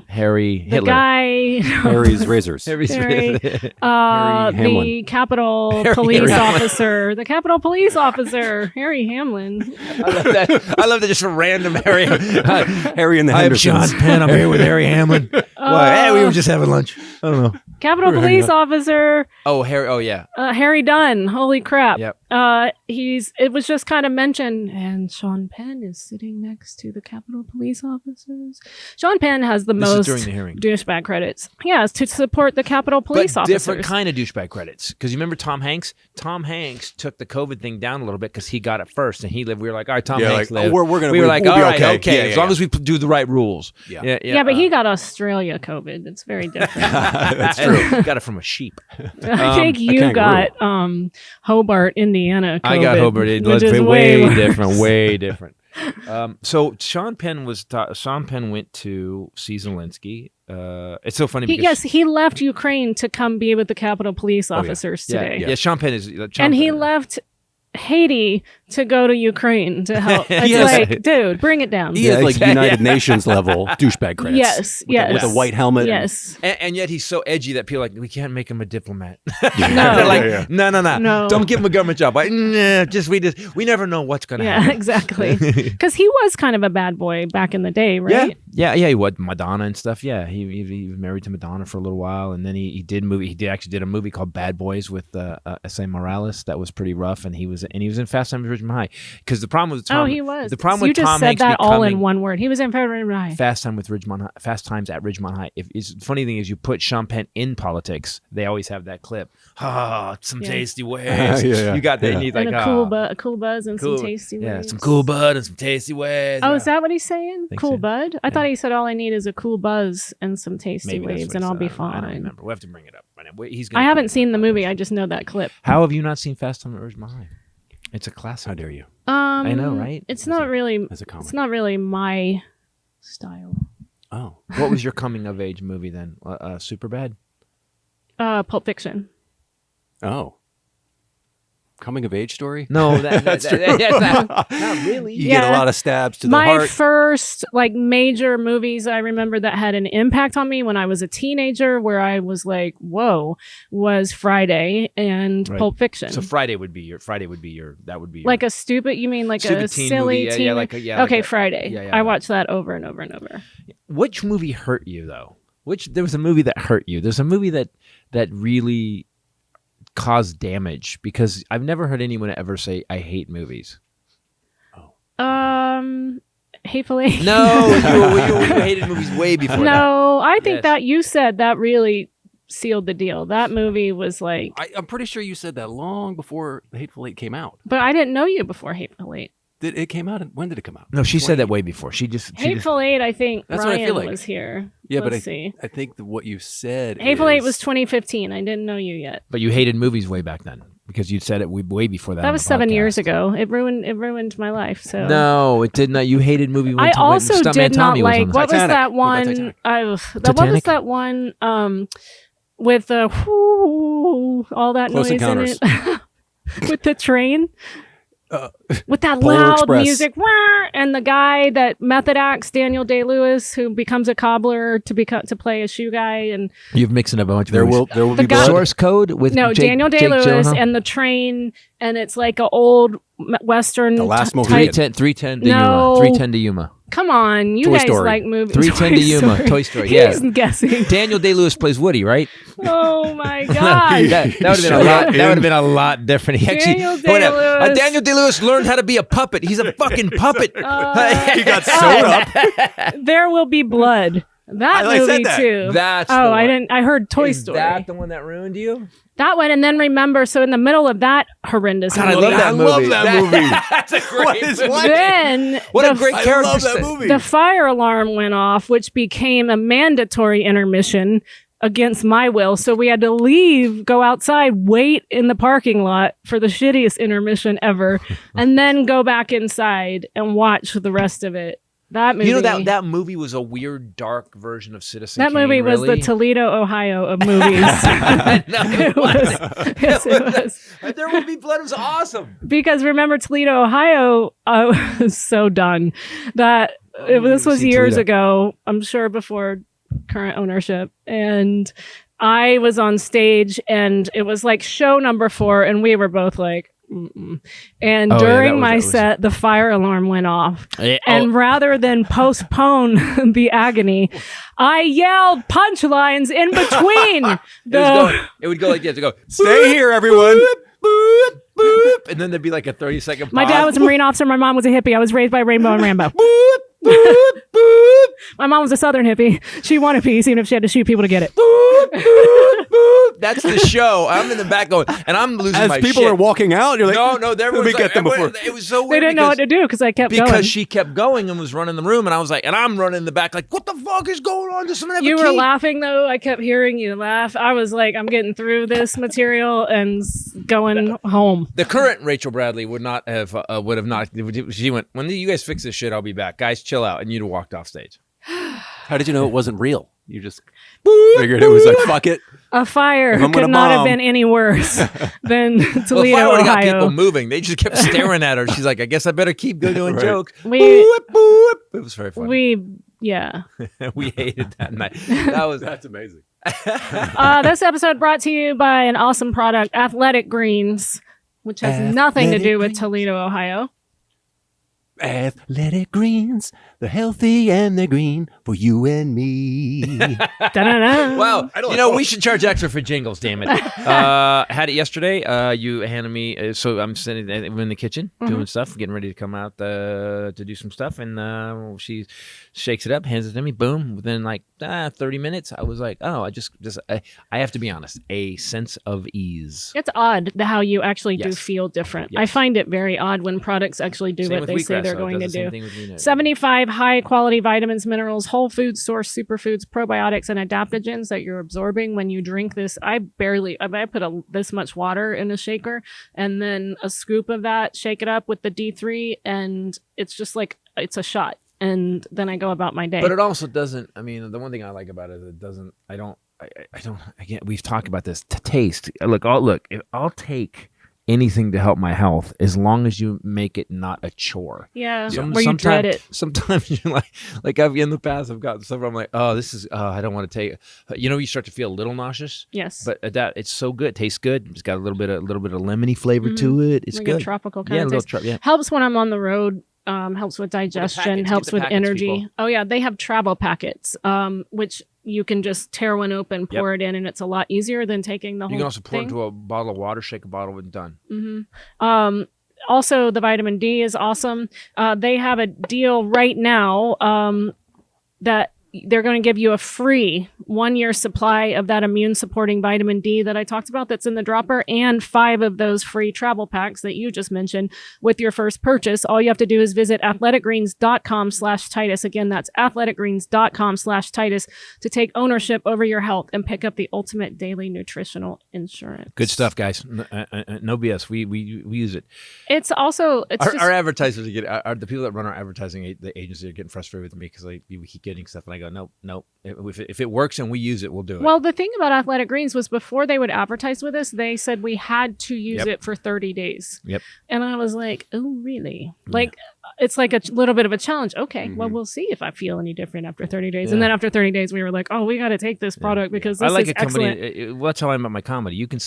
Harry The Hitler, guy. Harry's razors. Harry Harry, Smith. Hamlin. the Capitol Harry Police Hamlin. officer. The Capitol Police officer, Harry Hamlin. I love that just for random Harry. Harry and the I'm Sean Hendersons. Penn. I'm here with Harry Hamlin. Hey, we were just having lunch. I don't know. Capitol Police officer, Oh, Harry. Oh, yeah. Harry Dunn. Holy crap. Yep. It was just kind of mentioned, and Sean Penn is sitting next to the Capitol Police officers. Sean Penn has the This is most during the hearing. douchebag credits. Yes, to support the Capitol Police But officers. different kind of douchebag credits. Because you remember Tom Hanks? Tom Hanks took the COVID thing down a little bit because he got it first, and he lived. We were like, all right, Tom Yeah, Hanks like, lived. we're gonna- We were we'll like, be all right, okay. okay, Yeah, as long yeah. as we do the right rules. Yeah. Yeah, but he got Australia COVID. It's very different. That's true. Got it from a sheep. I think you kangaroo. got Hobart, Indiana COVID. I got Hobart. which is Way different. Way different. So Sean Penn went to see Zelensky. It's so funny because He left Ukraine to come be with the Capitol Police officers today. yeah, Sean Penn is And he left Haiti to go to Ukraine to help. It's Yes. like, dude, bring it down. He has like exactly. United Nations level douchebag credits. Yes, With a- with a white helmet. Yes. And yet he's so edgy that people are like, we can't make him a diplomat. No. They're like, Yeah. No. don't give him a government job. Like, we never know what's gonna Yeah, happen. exactly. Because he was kind of a bad boy back in the day, right? Yeah. He was Madonna and stuff. Yeah, he was married to Madonna for a little while, and then he actually did a movie called Bad Boys with S.A. Morales that was pretty rough, and he was in Fast Times at Ridgemont High. Because the problem with Tom, Oh, he was. The problem you with just Tom said Hanks that all in becoming one word. He was in Fast Fast Times at Ridgemont High. The funny thing is, you put Sean Penn in politics, they always have that clip. Some Yeah. tasty ways. Yeah. You got that. Yeah. And he's and like, a cool buzz and some tasty yeah, waves. some cool bud and some tasty ways. Oh, is that what he's saying? Think Cool so. bud? I thought he said all I need is a cool buzz and some tasty Maybe that's waves, what and he I'll said. be I don't fine. remember. We have to bring it up. He's I gonna haven't put it seen the up. movie. I just know that clip. How have you not seen Fast Times at Ridgemont High? It's a classic. How dare you? I know, right? It's not really. As a comic. It's not really my style. Oh. What was your coming of age movie then? Superbad? Pulp Fiction. Oh. Coming of age story? No, that's not really. You get a lot of stabs to the My heart. first major movies I remember that had an impact on me when I was a teenager, where I was like, "Whoa," was Friday and Right. Pulp Fiction. So Friday would be your. That would be your. Like a stupid? You mean like Stupid a teen silly movie. teen? Okay, like a- Friday. yeah, I watched that over and over and over. Which movie hurt you though? There was a movie that hurt you. There's a movie that really caused damage, because I've never heard anyone ever say I hate movies. Hateful Eight. No, you hated movies way before that. No, I think Yes. that you said that really sealed the deal. That movie was like, I'm pretty sure you said that long before The Hateful Eight came out. but I didn't know you before Hateful Eight. Did it came out? When did it come out? No, she said that way before. Hateful Eight, I think That's what I Ryan feel like. was here. Yeah, Let's but see. I think that what you said. Hateful Eight is- was 2015. I didn't know you yet. But you hated movies way back then because you'd said it way before that. That on was the 7 podcast. years ago. It ruined my life. So No, it did not. You hated movie. I also did not like. On What was Titanic. that What about one? Titanic? What was Titanic? that one? With the whoo, all that Close noise Encounters. in it, with the train, with that Polar loud Express. music, wah, and the guy that method acts, Daniel Day-Lewis, who becomes a cobbler to play a shoe guy, and You've mixing up a bunch of There movies. will The be guy- blood. Source Code with Daniel Jake Day-Lewis Gyllenhaal? and the train, and it's like an old Western. The last movie. type. 310 to No. Yuma. 310 to Yuma. Come on, you Toy guys Story. like movies. 310 to Yuma. Toy Story. He's Yeah. guessing. Daniel Day-Lewis plays Woody, right? Oh my god. that would have been a lot. That would have been a lot different. He actually, Daniel whatever. Day-Lewis. Daniel Day-Lewis learned how to be a puppet. He's a fucking puppet. He got sewed up. There Will Be Blood. That I said movie that. too. That's oh, the I one. didn't. I heard Toy Is Story. that the one that ruined you? That one, and then remember. So in the middle of that horrendous God, I movie, love that I movie. love that movie. That's a great What is- movie. what? then What a the, great I character. love that study. movie. the fire alarm went off, which became a mandatory intermission against my will. So we had to leave, go outside, wait in the parking lot for the shittiest intermission ever, and then go back inside and watch the rest of it. That movie. You know that movie was a weird, dark version of Citizen That Kane, movie was really? the Toledo, Ohio of movies. No, It was. Yes, it was. There Will Be Blood was awesome. Because remember, Toledo, Ohio was so done that this was seen years Toledo. ago, I'm sure before current ownership. And I was on stage and it was like show number 4 and we were both like, mm-mm. And Oh, yeah, during my that was- set, the fire alarm went off. Yeah, And rather than postpone the agony, I yelled punchlines in between. it would go like this. It would go, Stay here, everyone. boop, boop, and then there'd be like a 30-second pause. My dad was a Marine officer. My mom was a hippie. I was raised by Rainbow and Rambo. boop, boop, boop, My mom was a Southern hippie. She wanted peace, even if she had to shoot people to get it. boop, boop, boop. That's the show. I'm in the back going, and I'm losing As my people shit. are walking out, you're like, no, there let was me get them before. It was so They weird. didn't know what to do because I kept going. Because she kept going and was running the room, and I was like, and I'm running in the back, like, what the fuck is going on? Does someone have You a were key? laughing though. I kept hearing you laugh. I was like, I'm getting through this material and going home. The current Rachel Bradley would not have not. She went, when you guys fix this shit, I'll be back. Guys, chill out, and you'd have walked off stage. how did you know it wasn't real? You just figured it was like, fuck it. A fire If I'm could gonna not have bomb. been any worse than Well, if Toledo, I would have got people Ohio. moving, they just kept staring at her. She's like, I guess I better keep doing Right. jokes. We- Boop, boop. It was very funny. Yeah. We hated that night. That was That's amazing. This episode brought to you by an awesome product, Athletic Greens, which has nothing to do with Toledo, Ohio. Athletic greens, they're healthy and they're green for you and me. Da-da-da. Wow. I don't You know, know. we should charge extra for jingles, damn it. Had it yesterday. You handed me, so I'm sitting in the kitchen doing stuff, getting ready to come out to do some stuff. And she shakes it up, hands it to me, boom. Within like 30 minutes, I was like, oh, I have to be honest, a sense of ease. It's odd how you actually do Yes. feel different. Yes. I find it very odd when products actually do Same what with they say wheatgrass, they're though. It going to does the same do. thing with me. 75 high quality vitamins, minerals, whole food source superfoods, probiotics, and adaptogens that you're absorbing when you drink this. I put this much water in a shaker and then a scoop of that, shake it up with the D3, and it's just like it's a shot. And then I go about my day. But it also doesn't. I mean, the one thing I like about it is it doesn't. I don't. Again, we've talked about this. To taste. I'll take anything to help my health as long as you make it not a chore. yeah, Some- where you dread sometimes- it. Sometimes you're like I've in the past I've gotten stuff where I'm like, oh, this is I don't want to take. You start to feel a little nauseous. Yes. But that it's so good. It tastes good. It's got a little bit of lemony flavor to it. It's Like good. a tropical kind Yeah, a of little taste. yeah. Helps when I'm on the road. Helps with digestion. packets, Helps get the with packets, energy. people. Oh yeah, they have travel packets, which you can just tear one open, pour it in, and it's a lot easier than taking the whole You can also pour thing. into a bottle of water, shake a bottle, and done. Also, the vitamin D is awesome. They have a deal right now that they're going to give you a free 1-year supply of that immune supporting vitamin D that I talked about that's in the dropper, and 5 of those free travel packs that you just mentioned with your first purchase. All you have to do is visit athleticgreens.com/Titus. Again, that's athleticgreens.com/Titus to take ownership over your health and pick up the ultimate daily nutritional insurance. Good stuff, guys. No BS. We use it. It's also Our advertisers are the people that run our advertising. The agency are getting frustrated with me because we keep getting stuff, and I go, nope. If it works and we use it, we'll do it. Well, the thing about Athletic Greens was before they would advertise with us, they said we had to use it for 30 days. Yep. And I was like, oh, really? Like, it's like a little bit of a challenge. Okay, well, we'll see if I feel any different after 30 days. And then after 30 days, we were like, oh, we got to take this product because this is excellent. That's how I'm about my comedy. You can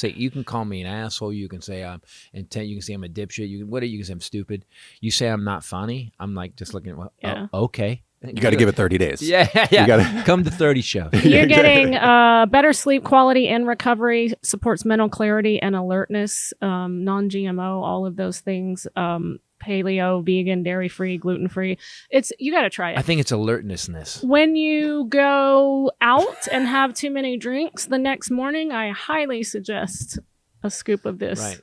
call me an asshole. You can say I'm intent. You can say I'm a dipshit. You can say I'm stupid. You say I'm not funny. I'm like just looking at okay. You got to give it 30 days. Yeah. You gotta come to 30 show. You're getting better sleep quality and recovery, supports mental clarity and alertness, non-GMO, all of those things. Paleo, vegan, dairy-free, gluten-free. You got to try it. I think it's alertnessness. When you go out and have too many drinks the next morning, I highly suggest a scoop of this. Right.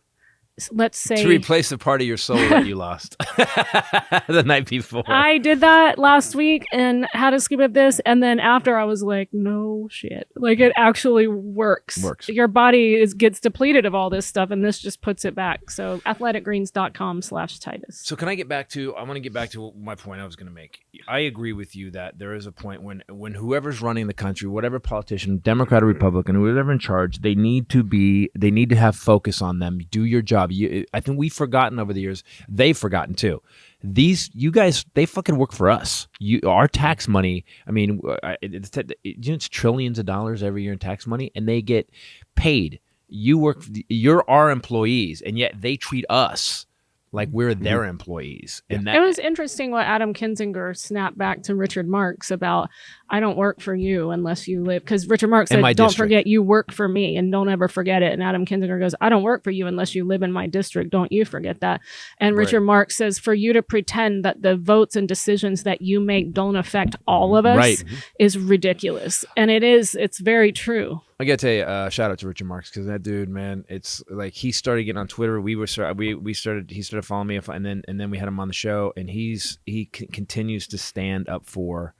Let's say to replace the part of your soul that you lost the night before. I did that last week and had a scoop of this, and then after I was like, no shit, like it actually works. Your body gets depleted of all this stuff, and this just puts it back. So athleticgreens.com/Titus. So can I get back to? I want to get back to my point I was going to make. I agree with you that there is a point when whoever's running the country, whatever politician, Democrat or Republican, whoever in charge, they need to have focus on them. Do your job. I think we've forgotten over the years. They've forgotten too. You guys, they fucking work for us. Our tax money. I mean, it's trillions of dollars every year in tax money, and they get paid. You're our employees, and yet they treat us like we're their employees. And it was interesting what Adam Kinzinger snapped back to Richard Marx about, I don't work for you unless you live, because Richard Marx said, don't forget you work for me and don't ever forget it. And Adam Kinzinger goes, I don't work for you unless you live in my district. Don't you forget that. And Richard Marx says, for you to pretend that the votes and decisions that you make don't affect all of us is ridiculous. And it's very true. I got to tell you, shout out to Richard Marx, because that dude, man, it's like he started getting on Twitter. He started following me, and then we had him on the show, and he continues to stand up for,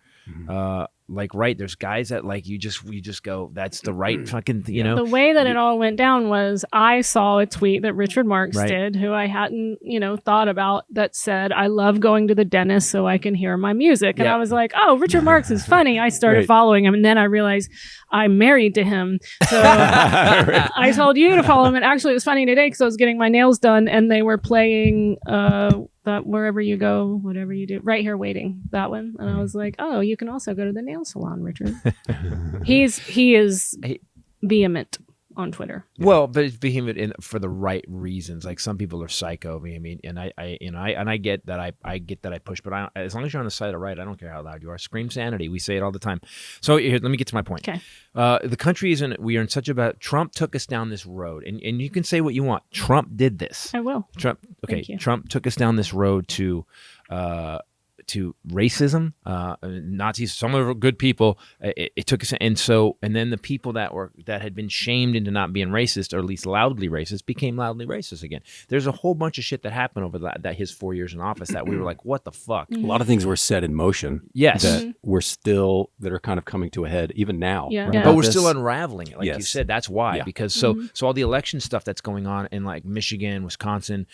there's guys that like you just go, that's the right fucking, The way that it all went down was I saw a tweet that Richard Marx did, who I hadn't, thought about, that said, I love going to the dentist so I can hear my music. And I was like, oh, Richard Marx is funny. I started following him, and then I realized I'm married to him. So I told you to follow him. And actually it was funny today because I was getting my nails done and they were playing that Wherever You Go, Whatever You Do, Right Here Waiting, that one. And I was like, oh, you can also go to the nail salon, Richard. He is vehement on Twitter. Well, but it's vehement for the right reasons. Like some people are psycho. I mean, and I get that I push, but as long as you're on the side of right, I don't care how loud you are. Scream sanity. We say it all the time. So here, let me get to my point. Okay. The country we are in such a Trump took us down this road, and you can say what you want. Trump did this. I will. Trump took us down this road to racism, Nazis. Some are good people. It took us, and then the people that had been shamed into not being racist, or at least loudly racist, became loudly racist again. There's a whole bunch of shit that happened over that his 4 years in office that we were like, what the fuck? A lot of things were set in motion. Yes, that are kind of coming to a head even now. Yeah, but we're still unraveling it, like you said. That's why, because so all the election stuff that's going on in like Michigan, Wisconsin,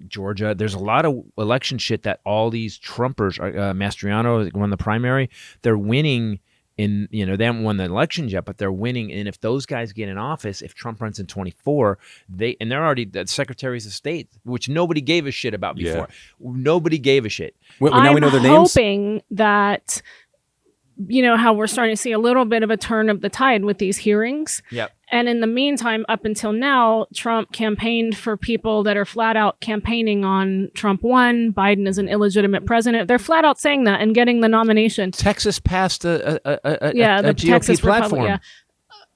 Georgia. There's a lot of election shit that all these Trumpers, Mastriano won the primary, they're winning in, they haven't won the elections yet, but they're winning. And if those guys get in office, if Trump runs in 24, they're already the secretaries of state, which nobody gave a shit about before. Nobody gave a shit. Now we know their names. I'm hoping that, how we're starting to see a little bit of a turn of the tide with these hearings. Yep. And in the meantime, up until now, Trump campaigned for people that are flat out campaigning on Trump won, Biden is an illegitimate president. They're flat out saying that and getting the nomination. Texas passed a the GOP Texas platform.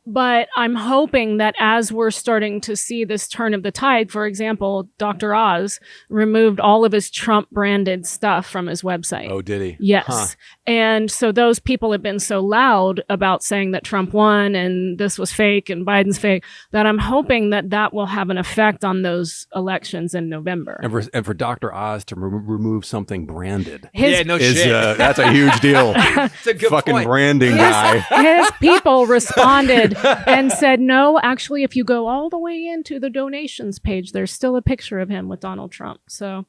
But I'm hoping that as we're starting to see this turn of the tide, for example, Dr. Oz removed all of his Trump branded stuff from his website. Oh, did he? Yes. Huh. And so those people have been so loud about saying that Trump won and this was fake and Biden's fake that I'm hoping that that will have an effect on those elections in November. And for Dr. Oz to remove something branded His, that's a huge deal. It's a good Fucking point. branding guy. his people responded and said, no, actually, if you go all the way into the donations page, there's still a picture of him with Donald Trump. So,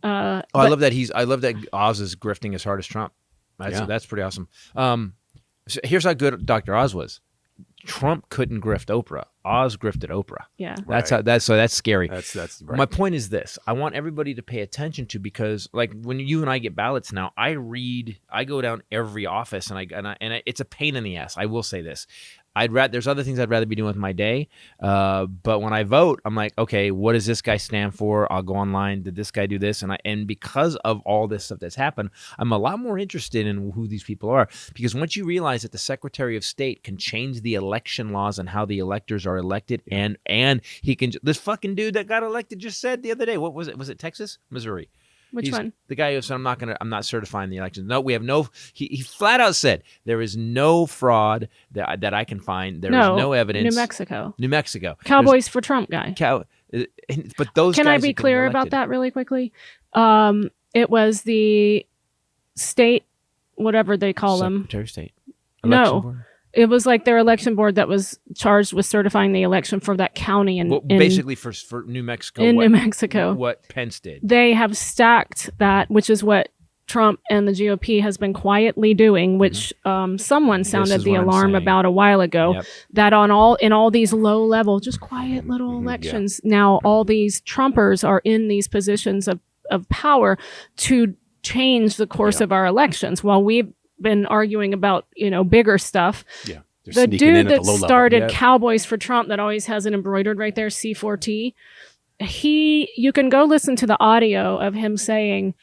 I love that Oz is grifting as hard as Trump. That's pretty awesome. So here's how good Dr. Oz was. Trump couldn't grift Oprah. Oz grifted Oprah. yeah. That's how. That's scary. That's right. My point is this: I want everybody to pay attention to, because like when you and I get ballots now, I go down every office and it's a pain in the ass. I will say this: there's other things I'd rather be doing with my day, but when I vote, I'm like, okay, what does this guy stand for? I'll go online. Did this guy do this? And because of all this stuff that's happened, I'm a lot more interested in who these people are, because once you realize that the Secretary of State can change the election laws and how the electors are elected, and he can, this fucking dude that got elected just said the other day, what was it? Was it Texas? Missouri? Which one? The guy who said, I'm not certifying the election. No, we have no, he flat out said, there is no fraud that I can find. There is no evidence. New Mexico. Cowboys for Trump guy. But those Can guys I be have been clear about elected. that really quickly? It was the state, whatever they call them. Secretary of State. No. Election board? It was like their election board that was charged with certifying the election for that county in Basically for New Mexico. New Mexico. What Pence did. They have stacked that, which is what Trump and the GOP has been quietly doing, which someone sounded the alarm about a while ago. Yep. That in all these low level, just quiet little elections, now all these Trumpers are in these positions of power to change the course of our elections. While we've been arguing about bigger stuff. Yeah. The dude that started Cowboys for Trump, that always has it embroidered right there, C4T. You can go listen to the audio of him saying,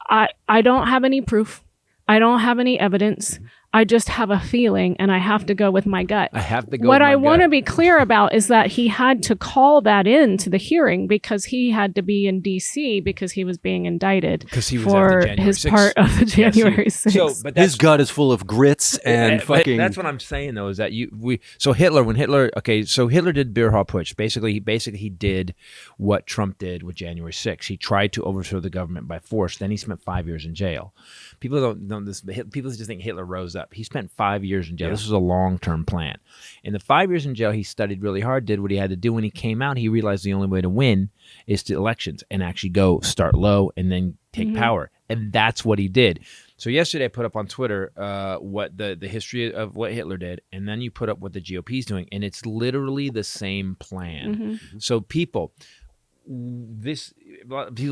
I don't have any proof. I don't have any evidence. I just have a feeling, and I have to go with my gut. I have to go What with my I want to gut. be clear about is that he had to call that in to the hearing because he had to be in D.C. because he was being indicted Because he was for at the January his 6th. part of the January 6th. So, but that's His gut is full of grits and but fucking. that's what I'm saying though, is that when Hitler did Beer Hall Putsch. Basically he did what Trump did with January 6th. He tried to overthrow the government by force. Then he spent 5 years in jail. People don't know this, but people just think Hitler rose up. He spent 5 years in jail. This was a long-term plan. In the 5 years in jail, he studied really hard, did what he had to do. When he came out, he realized the only way to win is to elections and actually start low and then take power. And that's what he did. So yesterday I put up on Twitter what the history of what Hitler did, and then you put up what the GOP is doing, and it's literally the same plan. So people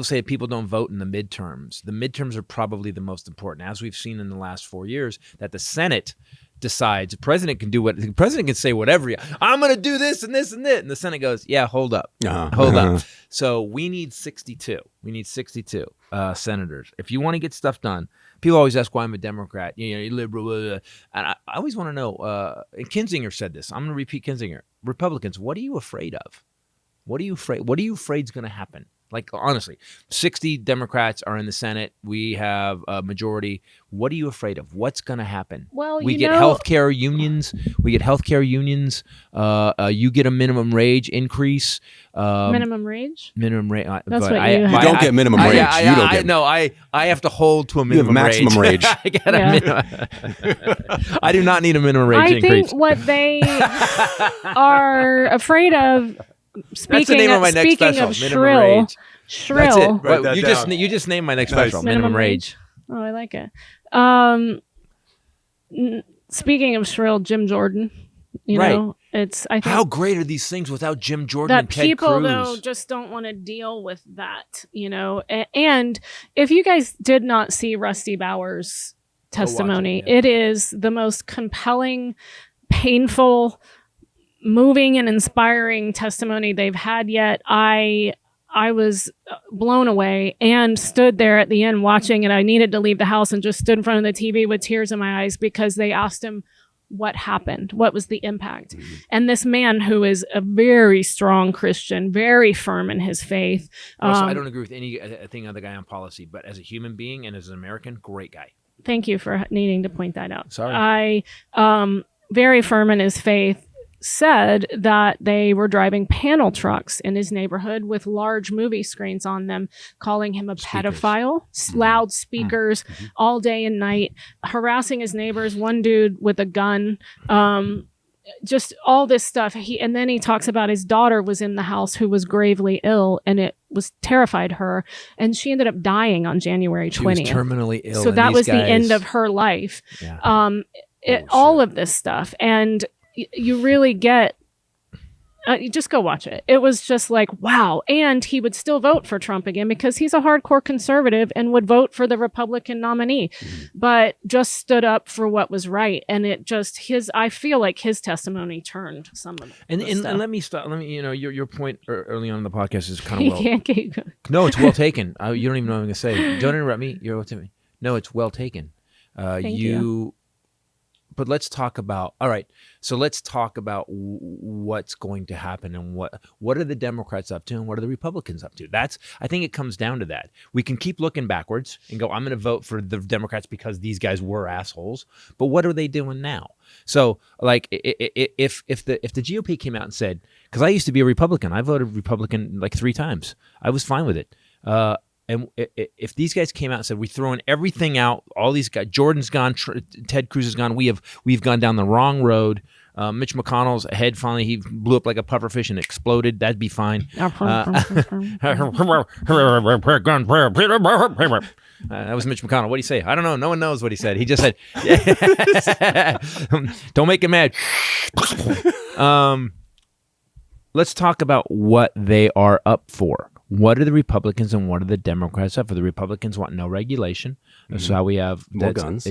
say people don't vote in the midterms. The midterms are probably the most important, as we've seen in the last 4 years, that the Senate decides. The president can say whatever. I'm going to do this and this and that. And the Senate goes, yeah, hold up. Hold up. So we need 62. We need 62 senators. If you want to get stuff done, people always ask why I'm a Democrat. You're liberal. And I always want to know, and Kinzinger said this. I'm going to repeat Kinzinger. Republicans, what are you afraid of? What are you afraid is going to happen? Like, honestly, 60 Democrats are in the Senate. We have a majority. What are you afraid of? What's going to happen? Well, we get healthcare unions. You get a minimum wage increase. Minimum wage? Minimum rate. That's what you have. You don't get minimum rage. You don't get. No, I have to hold to a minimum maximum rage. I get a minimum. I do not need a minimum rage increase. I think what they are afraid of. That's the name of my next special. Of Minimum rage. Shrill. That's it. Write Well, that you just named my next Nice. special. Minimum rage. Oh, I like it. Speaking of shrill, Jim Jordan. You know, I think how great are these things without Jim Jordan that and Ted people Cruz? though just don't want to deal with that. And if you guys did not see Rusty Bauer's testimony, it is the most compelling, painful, moving and inspiring testimony they've had yet. I was blown away and stood there at the end watching it. I needed to leave the house and just stood in front of the TV with tears in my eyes because they asked him, what happened, what was the impact. And this man who is a very strong Christian, very firm in his faith. Also, I don't agree with anything on the guy on policy, but as a human being and as an American, great guy. Thank you for needing to point that out. Sorry. Very firm in his faith, said that they were driving panel trucks in his neighborhood with large movie screens on them, calling him a pedophile, loud speakers all day and night, harassing his neighbors, one dude with a gun, just all this stuff. And then he talks about his daughter was in the house who was gravely ill, and it was terrified her, and she ended up dying on January 20th. She was terminally ill. So that was the end of her life. Yeah. All of this stuff. And you really get, you just go watch it. It was just like, wow. And he would still vote for Trump again because he's a hardcore conservative and would vote for the Republican nominee, but just stood up for what was right. And it just, I feel like his testimony turned some of and stuff. let me stop. Your point early on in the podcast is kind of Can't keep going. No, it's well taken. You don't even know what I'm going to say. Don't interrupt me. You're well taken. No, it's well taken. Thank you. But let's talk about, all right, so let's talk about what's going to happen and what are the Democrats up to and what are the Republicans up to? I think it comes down to that. We can keep looking backwards and go, I'm going to vote for the Democrats because these guys were assholes. But what are they doing now? So like if the GOP came out and said, because I used to be a Republican, I voted Republican like 3 times. I was fine with it. And if these guys came out and said, we're throwing everything out, all these guys, Jordan's gone, Ted Cruz is gone, we've gone down the wrong road. Mitch McConnell's head finally, he blew up like a pufferfish and exploded. That'd be fine. That was Mitch McConnell. What do you say? I don't know. No one knows what he said. He just said, don't make him mad. Let's talk about what they are up for. What are the Republicans and what are the Democrats up for? The Republicans want no regulation. That's how we have more guns.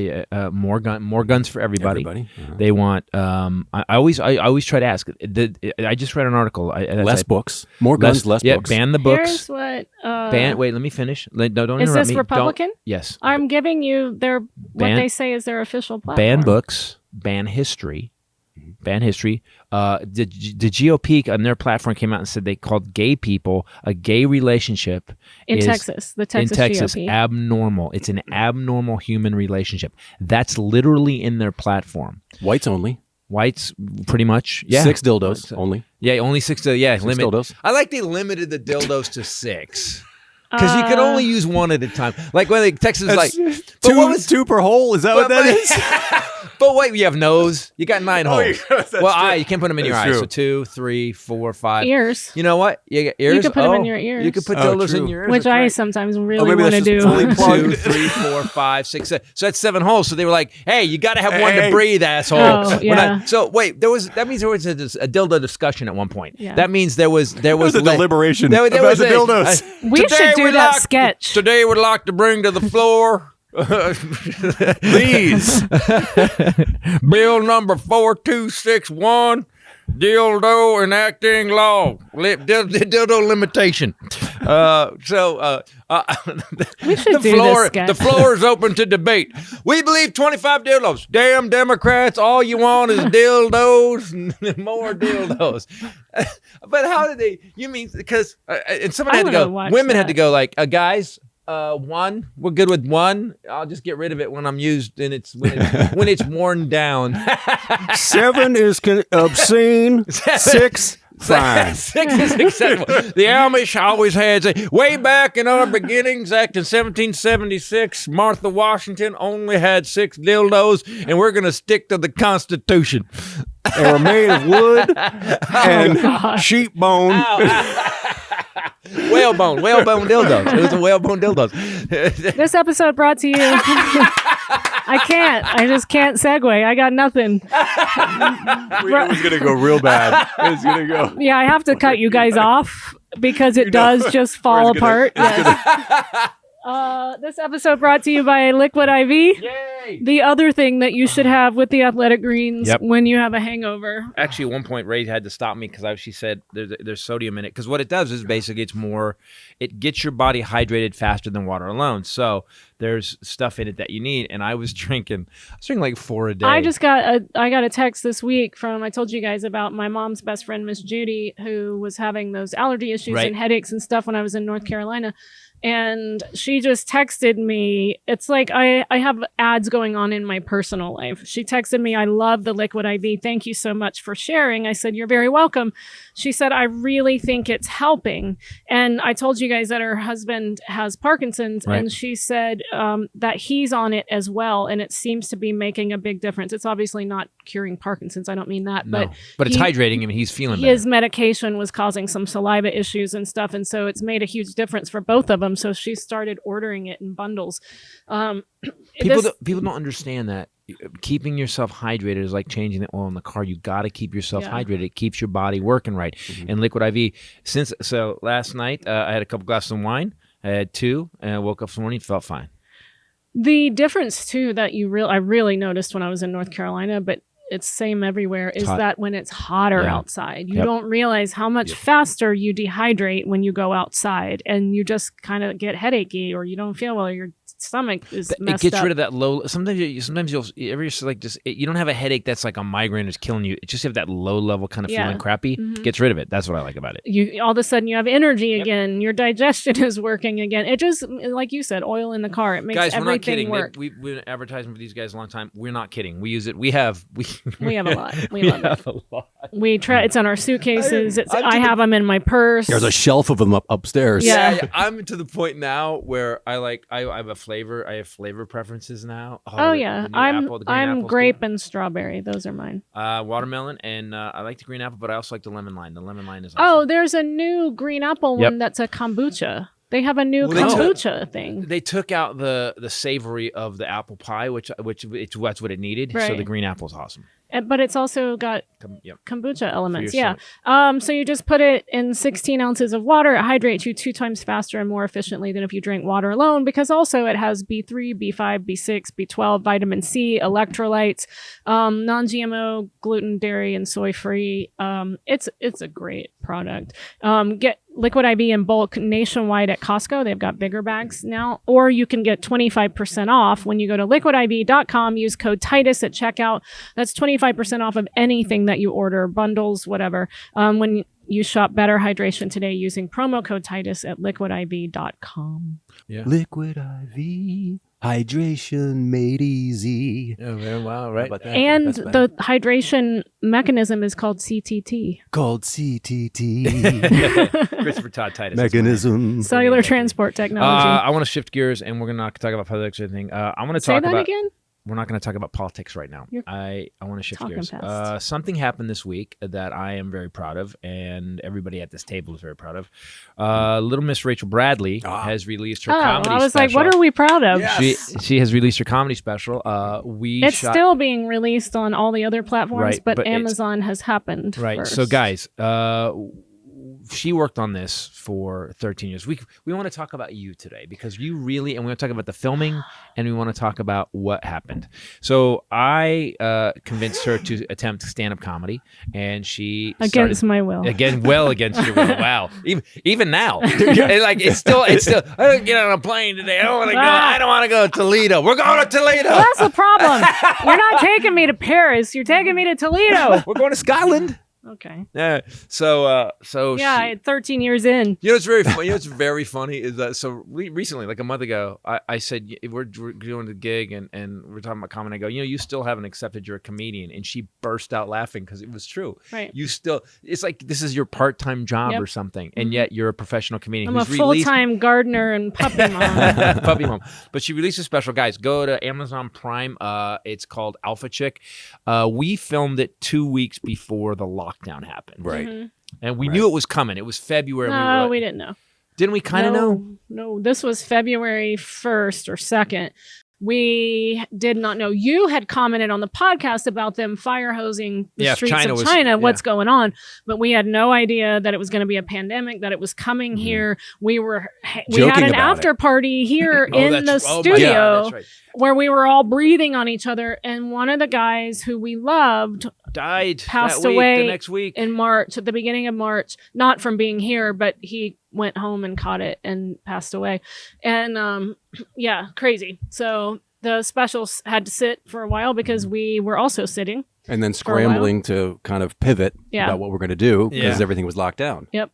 More guns for everybody. They want. I always try to ask. I just read an article. Less books, more guns, less books. Ban the books. Here's what. Wait, let me finish. Don't interrupt me. Is this Republican? Yes. I'm giving you what they say is their official platform. Ban books. Ban history. Ban history. The GOP on their platform came out and said they called gay people a gay relationship in Texas. The Texas GOP. Abnormal. It's an abnormal human relationship. That's literally in their platform. Whites only. Whites, pretty much. Yeah. 6 dildos only. Yeah, only 6. Yeah, 6 dildos. I like they limited the dildos to 6. Because you could only use one at a time. Like when Texas is like... Two per hole? Is that what that is? But wait, you have nose. You got 9 holes. Well, you can't put them in your eyes. So 2, 3, 4, 5. Ears. You know what? You got ears. You can put them in your ears. You could put dildos in your ears. Which I sometimes really maybe want to do. 2, 3, 4, 5, 6, 7. So that's 7 holes. So they were like, "Hey, you got to have one to breathe, asshole." Oh, yeah. So wait, that means there was a dildo discussion at one point. Yeah. That means there was a deliberation about the dildos. We should do that sketch. Today we'd like to bring to the floor. Please. Bill number 4261, dildo enacting law, dildo limitation. We should do this sketch. The floor is open to debate. We believe 25 dildos. Damn Democrats, all you want is dildos and more dildos. But how did they? You mean because and somebody had to go. Women had to go like, guys. 1. We're good with 1. I'll just get rid of it when I'm used and when it's worn down. 7 is obscene. 6, fine. 6 is acceptable. The Amish always had way back in our beginnings, Act in 1776. Martha Washington only had 6 dildos, and we're going to stick to the Constitution. They were made of wood and sheep bone. Whalebone dildos. It was a whalebone dildos. This episode brought to you. I just can't segue. I got nothing. It was going to go real bad. It was going to go. Yeah, I have to cut you guys off because it does just fall apart. This episode brought to you by Liquid IV. Yay! The other thing that you should have with the athletic greens Yep. when you have a hangover. Actually, at one point, Ray had to stop me because she said there's sodium in it. Because what it does is basically it gets your body hydrated faster than water alone. So there's stuff in it that you need. And I was drinking like 4 a day. I got a text this week from, I told you guys about my mom's best friend, Miss Judy, who was having those allergy issues Right. and headaches and stuff when I was in North Carolina. And she just texted me. It's like I have ads going on in my personal life. She texted me, I love the Liquid IV. Thank you so much for sharing. I said, you're very welcome. She said, I really think it's helping. And I told you guys that her husband has Parkinson's. Right. And she said that he's on it as well. And it seems to be making a big difference. It's obviously not curing Parkinson's. I don't mean that. No, but it's hydrating him. He's feeling his better. medication was causing some saliva issues and stuff. And so it's made a huge difference for both of them. So she started ordering it in bundles. People don't understand that keeping yourself hydrated is like changing the oil in the car. You got to keep yourself hydrated. It keeps your body working right. And Liquid IV, so last night I had a couple glasses of wine. I had 2, and I woke up this morning, felt fine. The difference too that I really noticed when I was in North Carolina, but it's same everywhere, is that when it's hotter outside, you don't realize how much faster you dehydrate when you go outside, and you just kind of get headachy or you don't feel well, or your stomach is messed It gets up. rid of that low. Sometimes you'll you don't have a headache that's like a migraine is killing you. It just have that low level kind of feeling crappy. Gets rid of it. That's what I like about it. You all of a sudden you have energy again. Your digestion is working again. It just, like you said, oil in the car. It makes Guys, we're not everything kidding. work. We've been advertising for these guys a long time. We're not kidding. We use it. We have We have a lot. We love it. a lot. We try. It's on our suitcases. I have them in my purse. There's a shelf of them upstairs. Yeah. I'm to the point now where I have a flavor. I have flavor preferences now. Oh yeah, the new apple, the green I'm apple's grape good. and strawberry. Those are mine. Watermelon, and I like the green apple, but I also like the lemon lime. The lemon lime is Oh, awesome. there's a new green apple one that's a kombucha. They have a new Well, they kombucha thing. They took out the savory of the apple pie, which that's what it needed. So Right. the green apple's awesome. But it's also got Yep. kombucha elements. For your Yeah. So you just put it in 16 ounces of water. It hydrates you 2 times faster and more efficiently than if you drink water alone, because also it has B3, B5, B6, B12, vitamin C, electrolytes, non-GMO, gluten, dairy, and soy free. It's a great product. Get Liquid IV in bulk nationwide at Costco. They've got bigger bags now. Or you can get 25% off when you go to liquidiv.com. Use code Titus at checkout. That's 25% off of anything that you order, bundles, whatever. When you shop Better Hydration today using promo code Titus at liquidiv.com. Yeah. Liquid IV, hydration made easy. Oh, man, wow, How right. about that? And That's better. the hydration mechanism is called CTT. Called CTT Christopher Todd Titus. mechanism. Cellular Transport Technology. I want to shift gears, and we're going to talk about politics or anything. I want to Say talk that about. again? We're not going to talk about politics right now. You're I want to shift talking gears. fast. Something happened this week that I am very proud of, and everybody at this table is very proud of. Little Miss Rachel Bradley has released her comedy I was special. like, what are we proud of? She has released her comedy special. It's still being released on all the other platforms, Right, but but it's- Amazon has happened Right. first. So, guys, she worked on this for 13 years. We want to talk about you today because you really, and we want to talk about the filming, and we want to talk about what happened. So I convinced her to attempt stand-up comedy, and she Against my will. against your will. Wow. Even now, it's still. I don't get on a plane today. I don't want to go. I don't want to go to Toledo. We're going to Toledo. Well, that's the problem. You're not taking me to Paris. You're taking me to Toledo. We're going to Scotland. Okay. Yeah. So Yeah, she- 13 years in. You know what's very funny? What's very funny is that recently, like a month ago, I said we're doing the gig and we're talking about comedy. I go, you still haven't accepted you're a comedian, and she burst out laughing because it was true. Right. You still, it's like this is your part-time job Yep. or something, and yet you're a professional comedian. I'm a who's released- full-time gardener and puppy mom. Puppy mom. But she released a special. Guys, go to Amazon Prime. It's called Alpha Chick. We filmed it 2 weeks before the lockdown happened. Right. And we knew it was coming. It was February. No, we didn't know. Didn't we kind of know? No, this was February 1st or 2nd. We did not know. You had commented on the podcast about them fire hosing the streets of China. What's going on? But we had no idea that it was going to be a pandemic, that it was coming here. We had an after party here in the studio where we were all breathing on each other. And one of the guys who we loved passed away the next week in March, at the beginning of March, not from being here, but he went home and caught it and passed away. And crazy. So the specials had to sit for a while because we were also sitting. And then scrambling to kind of pivot about what we're going to do because everything was locked down. Yep.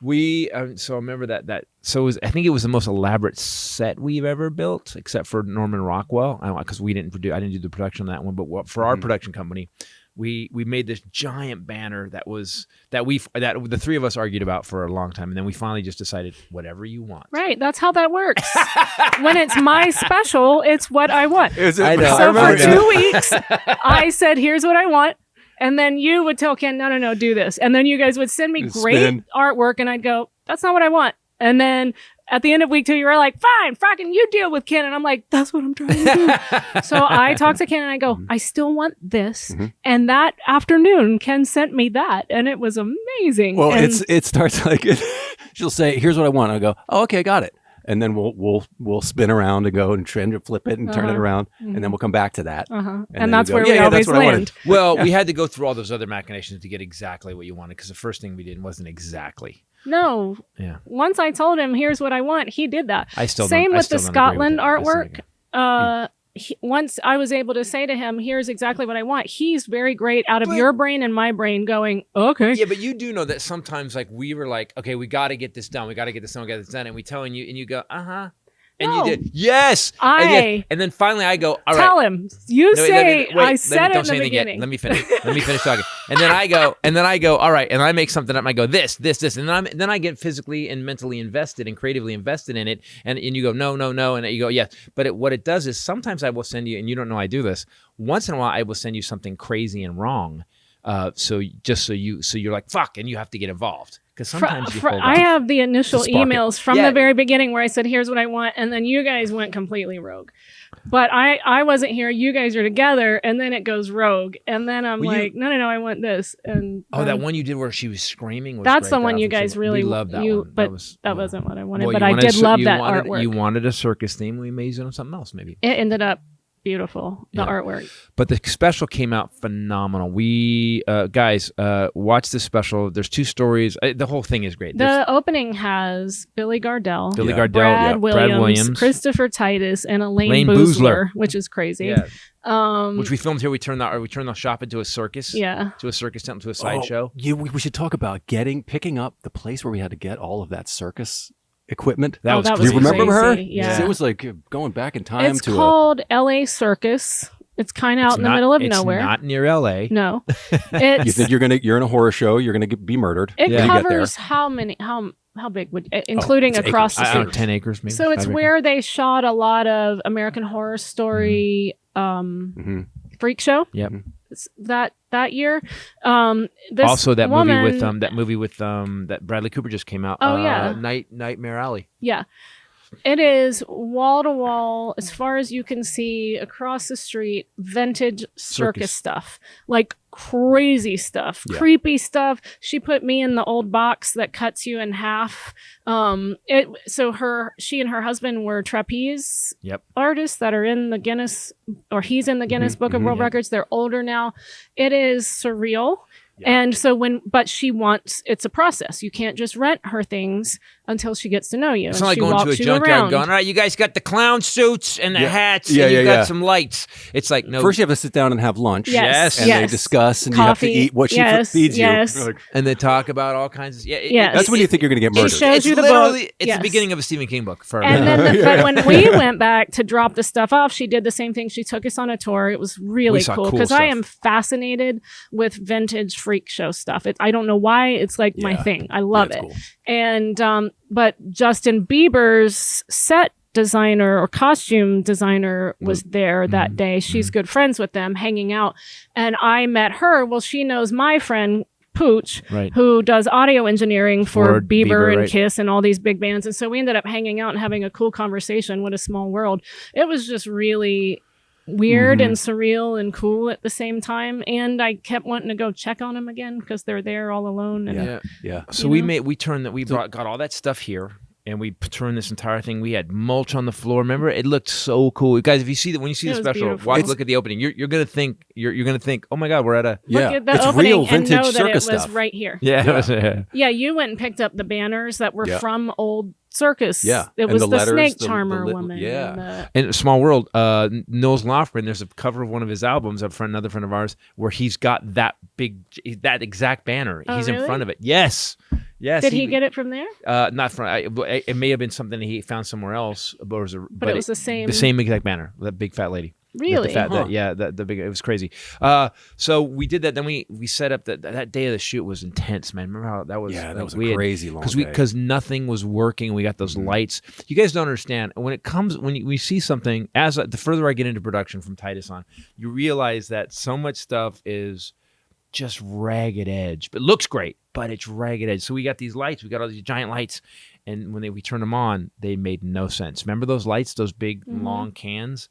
We so I remember that. So I think it was the most elaborate set we've ever built, except for Norman Rockwell, because I didn't do the production on that one. But for our production company, we made this giant banner that the three of us argued about for a long time, and then we finally just decided whatever you want. Right, that's how that works. When it's my special, it's what I want. I know. So for 2 weeks, I said, "Here's what I want." And then you would tell Ken, no, do this. And then you guys would send me great artwork, and I'd go, that's not what I want. And then at the end of week 2, you were like, fine, fracking, you deal with Ken. And I'm like, that's what I'm trying to do. So I talked to Ken and I go, I still want this. And that afternoon, Ken sent me that, and it was amazing. Well, it starts like, she'll say, here's what I want. I'll go, oh, okay, got it. And then we'll spin around and go and trend and flip it and turn it around, and then we'll come back to that. And that's where we always land. Well, we had to go through all those other machinations to get exactly what you wanted, because the first thing we did wasn't exactly. No. Yeah. Once I told him, here's what I want, he did that. Same with the Scotland artwork. Once I was able to say to him, here's exactly what I want, he's very great out of your brain and my brain going, okay. Yeah, but you do know that sometimes we were like, okay, we got to get this done. We got to get this done. And we telling you, and you go, uh-huh. And you did. Yes. And then finally I go, all right. Tell him. I said it in the beginning. Let me finish talking. And then I go, all right. And I make something up. And I go, this. And then I get physically and mentally invested and creatively invested in it. And you go, no. And you go, yes. But what it does is sometimes I will send you, and you don't know I do this, once in a while I will send you something crazy and wrong. So you're like, fuck, and you have to get involved. Because sometimes I have the initial emails from the very beginning where I said, here's what I want. And then you guys went completely rogue. But I wasn't here. You guys are together. And then it goes rogue. And then I'm no, I want this. And that one you did where she was screaming was that's great. The one you guys really loved. That one. But that wasn't what I wanted. But I did love that artwork. You wanted a circus theme. We made it on something else, maybe. It ended up beautiful, the artwork. But the special came out phenomenal. We guys watch this special. There's 2 stories. The whole thing is great. The opening has Billy Gardell, Brad Williams, Christopher Titus, and Elaine Boozler, which is crazy. Yeah. Which we filmed here. We turned the shop into a circus. Yeah. To a circus tent, to a sideshow. We should talk about picking up the place where we had to get all of that circus equipment. That was you remember her? Yeah. It was like going back in time. It's called LA Circus. It's kind of out in the middle of nowhere. It's not near LA. No. You think you're in a horror show, you're gonna be murdered. It covers how big would, including across the street? 10 acres maybe. So it's where they shot a lot of American Horror Story freak show. Yep. That year. Also that movie with that Bradley Cooper just came out. Nightmare Alley. Yeah. It is wall to wall, as far as you can see, across the street, vintage circus stuff. Like crazy stuff, creepy stuff. She put me in the old box that cuts you in half. She and her husband were trapeze artists that are in the Guinness, or he's in the Guinness Book of World Records. They're older now. It is surreal. And so but she wants, it's a process. You can't just rent her things until she gets to know you. It's not like going to a junkyard going, all right, you guys got the clown suits and the hats and you got some lights. It's like, no. First you have to sit down and have lunch. Yes. And they discuss and coffee, you have to eat what she feeds you. And they talk about all kinds of, that's when you think you're going to get murdered. It shows you the book. It's the beginning of a Stephen King book. And then when we went back to drop the stuff off, she did the same thing. She took us on a tour. It was really cool because I am fascinated with vintage freak show stuff. I don't know why. It's like my thing. I love it. Cool. And but Justin Bieber's set designer or costume designer was there that day. She's good friends with them, hanging out. And I met her. Well, she knows my friend Pooch, Right. who does audio engineering for Bieber and right. Kiss and all these big bands. And so we ended up hanging out and having a cool conversation. What a small world. It was just really weird and surreal and cool at the same time. And I kept wanting to go check on them again because they're there all alone. And Yeah. So got all that stuff here, and we turned this entire thing. We had mulch on the floor. Remember, it looked so cool, guys. If you see that, when you see It the was special, beautiful. look at the opening. You're gonna think oh my God, we're at a look at the it's opening real and vintage know that it circus was stuff. right here. yeah. Yeah, you went and picked up the banners that were Yeah. from old circus. Yeah. It And was the the letters, snake the charmer lit- woman. yeah. And the, In Small World, Nils Lofgren, there's a cover of one of his albums, another friend of ours, where he's got that exact banner. Oh, He's in really? front of it. Yes. did he get it from there? Not from. It may have been something that he found somewhere else, but But it was the same. The same exact banner. That big fat lady. Really? The big. It was crazy. So we did that. Then we set up that day of the shoot was intense, man. Remember how that was? Yeah, that was a we had- crazy long day. because nothing was working. We got those lights. You guys don't understand when we see something. The further I get into production from Titus on, you realize that so much stuff is just ragged edge, but looks great, but it's ragged edge. So we got these lights. We got all these giant lights, and when we turned them on, they made no sense. Remember those lights, those big long cans,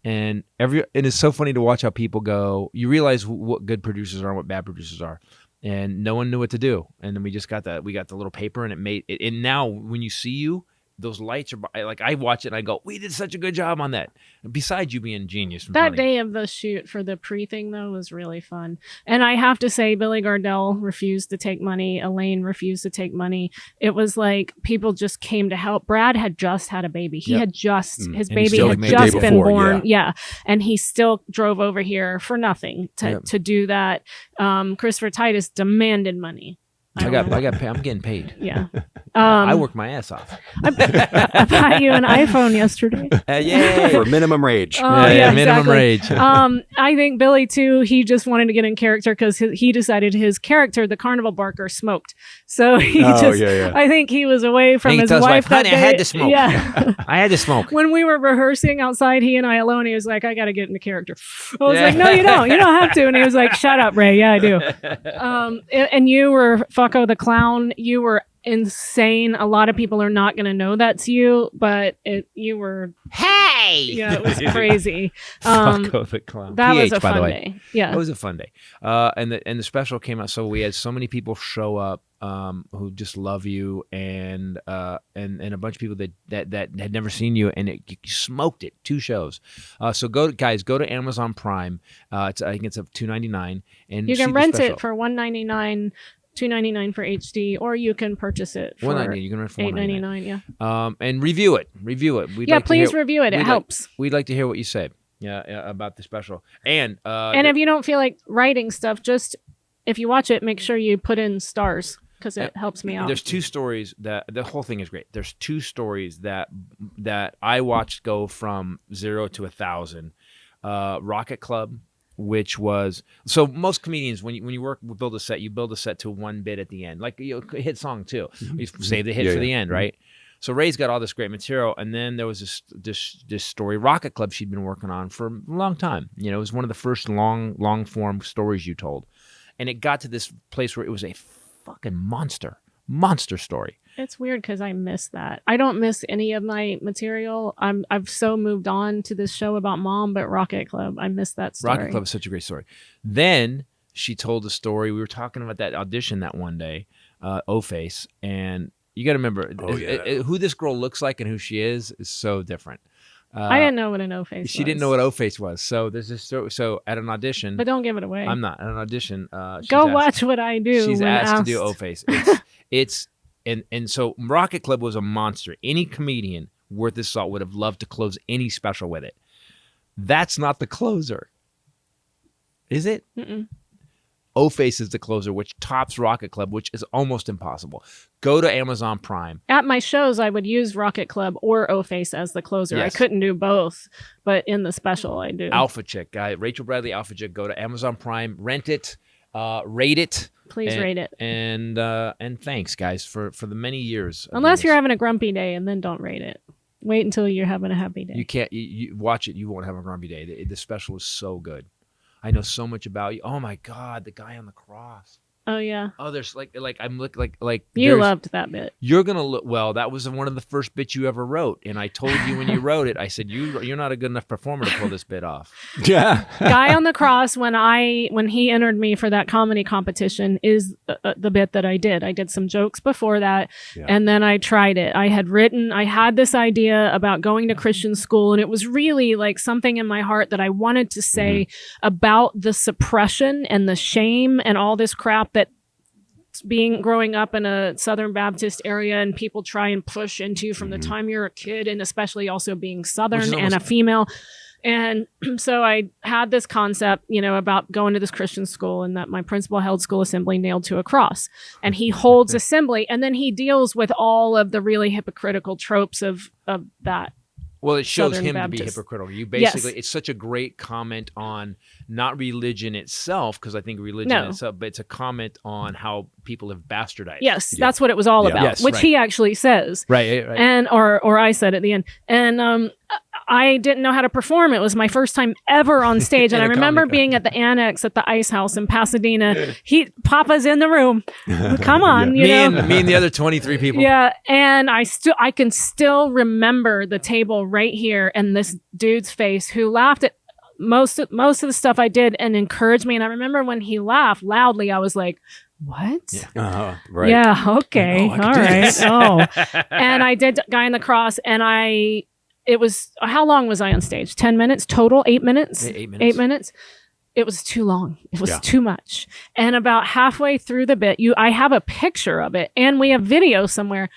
and it's so funny to watch how people go. You realize what good producers are and what bad producers are, and no one knew what to do. And then we got the little paper, and it made it. And now when you see those lights are like, I watch it and I go, we did such a good job on that. Besides you being genius. From That funny. day of the shoot for the pre-thing, though, was really fun. And I have to say, Billy Gardell refused to take money. Elaine refused to take money. It was like people just came to help. Brad had just had a baby. He had just, his And he baby still had made it just the day been before, born. Yeah. And he still drove over here for nothing to do that. Christopher Titus demanded money. I got paid. I'm getting paid. Yeah. I worked my ass off. I bought you an iPhone yesterday. Yay. For minimum rage. Oh, minimum exactly. rage. I think Billy too. He just wanted to get in character because he decided his character, the carnival barker, smoked. So I think he was away from And he his tells wife. wife, "Honey, that I had day." to smoke." Yeah. I had to smoke. When we were rehearsing outside, he and I alone, he was like, "I got to get into character." I was Yeah. like, "No, you don't. You don't have to." And he was like, "Shut up, Ray. Yeah, I do." And you were Fucko the Clown. You were insane. A lot of people are not going to know that's you, but you were. Hey. Yeah, it was crazy. Fucko the Clown. That was PH, a by the fun way. day. Yeah. It was a fun day. And the special came out. So we had so many people show up who just love you, and a bunch of people that had never seen you, and you smoked it. 2 shows. So go to Amazon Prime. I think it's up $2.99, and You see can the rent special. it for $199, $2.99 for HD, or you can purchase it for $1.99. You can rent it for $1.99. $8.99. Yeah. And review it. We'd Yeah, like to please hear- review it. It we'd helps. We'd like to hear what you say. Yeah, about the special. And If you don't feel like writing stuff, just if you watch it, make sure you put in stars because it helps me out. There's 2 stories that the whole thing is great. There's 2 stories that I watched go from 0 to 1,000. Rocket Club, which was so most comedians when you build a set, you build a set to 1 bit at the end, like a hit song too. You save the hit for the end, right? So Ray's got all this great material, and then there was this story, Rocket Club, she'd been working on for a long time. It was one of the first long form stories you told, and it got to this place where it was a fucking monster story. It's weird because I miss that. I don't miss any of my material. I've so moved on to this show about mom, but Rocket Club, I miss that story. Rocket Club is such a great story. Then she told the story. We were talking about that audition that one day, O-Face, and you got to remember who this girl looks like and who she is so different. I didn't know what an O-Face was. She didn't know what O-Face was. So there's this story. So at an audition, But don't give it away. I'm not at an audition. Go watch what I do. She's when asked to asked. do O-Face. And so Rocket Club was a monster. Any comedian worth his salt would have loved to close any special with it. That's not the closer. Is it? Mm-mm. O-Face is the closer, which tops Rocket Club, which is almost impossible. Go to Amazon Prime. At my shows, I would use Rocket Club or O-Face as the closer. Yes. I couldn't do both, but in the special, I do. Alpha Chick, guy, Rachel Bradley, Alpha Chick. Go to Amazon Prime, rent it, rate it. Please rate it. And thanks, guys, for the many years. of Unless this. you're having a grumpy day, and then don't rate it. Wait until you're having a happy day. You can't you watch it. You won't have a grumpy day. The special is so good. I know so much about you. Oh my God, the guy on the cross. Oh yeah. Oh, there's like I'm like You there's- loved that bit. You're gonna look well. That was one of the first bits you ever wrote, and I told you when you wrote it. I said you're not a good enough performer to pull this bit off. Yeah. Guy on the Cross, when he entered me for that comedy competition, is the bit that I did. I did some jokes before that, and then I tried it. I had this idea about going to Christian school, and it was really like something in my heart that I wanted to say about the suppression and the shame and all this crap that growing up in a Southern Baptist area, and people try and push into you from the time you're a kid, and especially also being Southern and a female. And so I had this concept, about going to this Christian school, and that my principal held school assembly nailed to a cross, and he holds assembly, and then he deals with all of the really hypocritical tropes of that. Well, it shows Southern him Baptist. to be hypocritical. You basically, It's such a great comment on not religion itself, because I think religion itself, but it's a comment on how people have bastardized. Yes, that's what it was all about, Yes, which right. he actually says. Right. And or I said at the end. And I didn't know how to perform. It was my first time ever on stage. And I remember being at the Annex at the Ice House in Pasadena. Papa's in the room. Come on, Me and the other 23 people. Yeah, and I can still remember the table right here and this dude's face who laughed at most of the stuff I did and encouraged me. And I remember when he laughed loudly, I was like, what? Yeah. Right. Yeah, okay. I can All do right. this. Oh. And I did Guy on the Cross, and it was, how long was I on stage? 10 minutes total? 8 minutes? 8 minutes. 8 minutes. It was too long. It was too much. And about halfway through the bit, I have a picture of it, and we have video somewhere.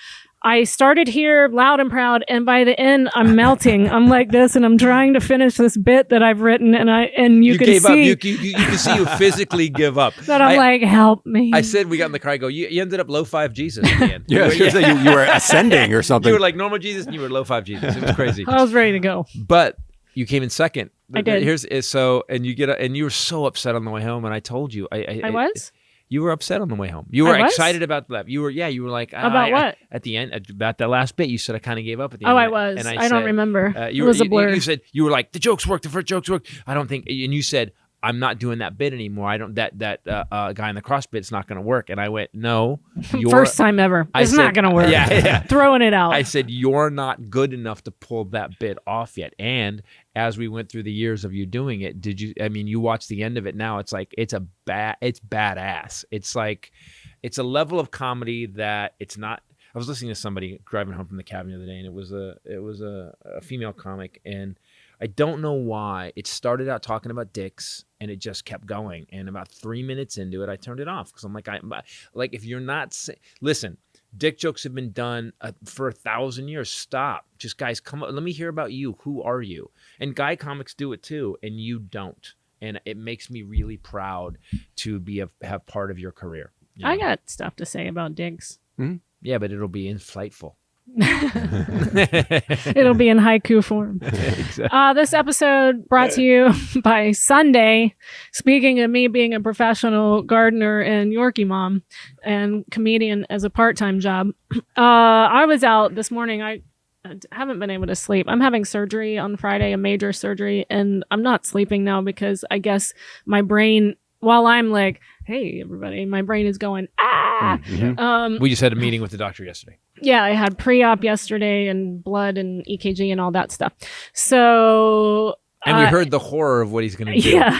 I started here loud and proud, and by the end, I'm melting. I'm like this, and I'm trying to finish this bit that I've written, and you can gave see up. You can see you physically give up. that I'm like, help me. I said we got in the car. I go, you ended up low five Jesus at the end. Yeah, you were ascending or something. You were like normal Jesus, and you were low five Jesus. It was crazy. I was ready to go. But you came in second. I did. And you were so upset on the way home, and I told you. I was? You were upset on the way home. You were I was? excited about that. You were like About what? At the end, about that last bit. You said I kind of gave up at the Oh, end. I was. And I don't remember. It was a blur. You said you were like, the jokes worked. The first jokes worked. I don't think. And you said, I'm not doing that bit anymore. I don't. That Guy in the Cross bit's not going to work. And I went, no. First time ever. It's not going to work. Yeah. Throwing it out. I said, you're not good enough to pull that bit off yet. And as we went through the years of you doing it, you watch the end of it now, it's like, it's badass. It's like, it's a level of comedy that it's not. I was listening to somebody driving home from the cabin the other day, and it was a female comic, and I don't know why. It started out talking about dicks, and it just kept going. And about 3 minutes into it, I turned it off because I'm like, if you're not, listen, dick jokes have been done for 1,000 years. Stop. Just guys, come up. Let me hear about you. Who are you? And guy comics do it too, and you don't. And it makes me really proud to have part of your career. You know? I got stuff to say about dicks. Mm-hmm. Yeah, but it'll be inflightful. It'll be in haiku form. Exactly. This episode brought to you by Sunday. Speaking of me being a professional gardener and Yorkie mom and comedian as a part-time job, I was out this morning. I haven't been able to sleep. I'm having surgery on Friday, a major surgery, and I'm not sleeping now because I guess my brain, while I'm like, hey, everybody, my brain is going, ah. Mm-hmm. We just had a meeting with the doctor yesterday. Yeah, I had pre-op yesterday and blood and EKG and all that stuff. So... And we heard the horror of what he's going to do. Yeah,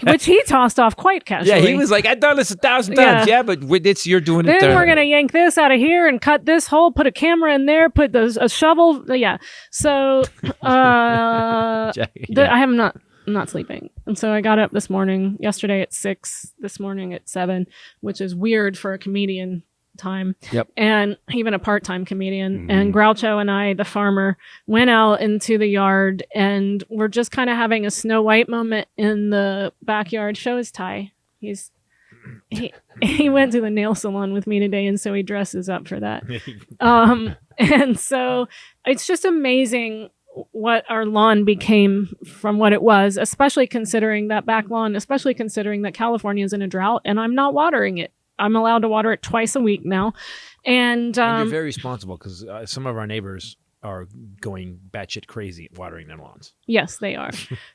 which he tossed off quite casually. Yeah, he was like, I've done this 1,000 times. Yeah, but you're doing it. Then we're going to yank this out of here and cut this hole, put a camera in there, put a shovel. Yeah. So I am not sleeping. And so I got up this morning, yesterday at 6, this morning at 7, which is weird for a comedian time. Yep. And even a part-time comedian. And Groucho and I, the farmer, went out into the yard and we're just kind of having a Snow White moment in the backyard. Show his tie. He went to the nail salon with me today, and so he dresses up for that. And so it's just amazing what our lawn became from what it was, especially considering that back lawn, especially considering that California is in a drought and I'm not watering it. I'm allowed to water it twice a week now. And you're very responsible because some of our neighbors are going batshit crazy watering their lawns. Yes, they are.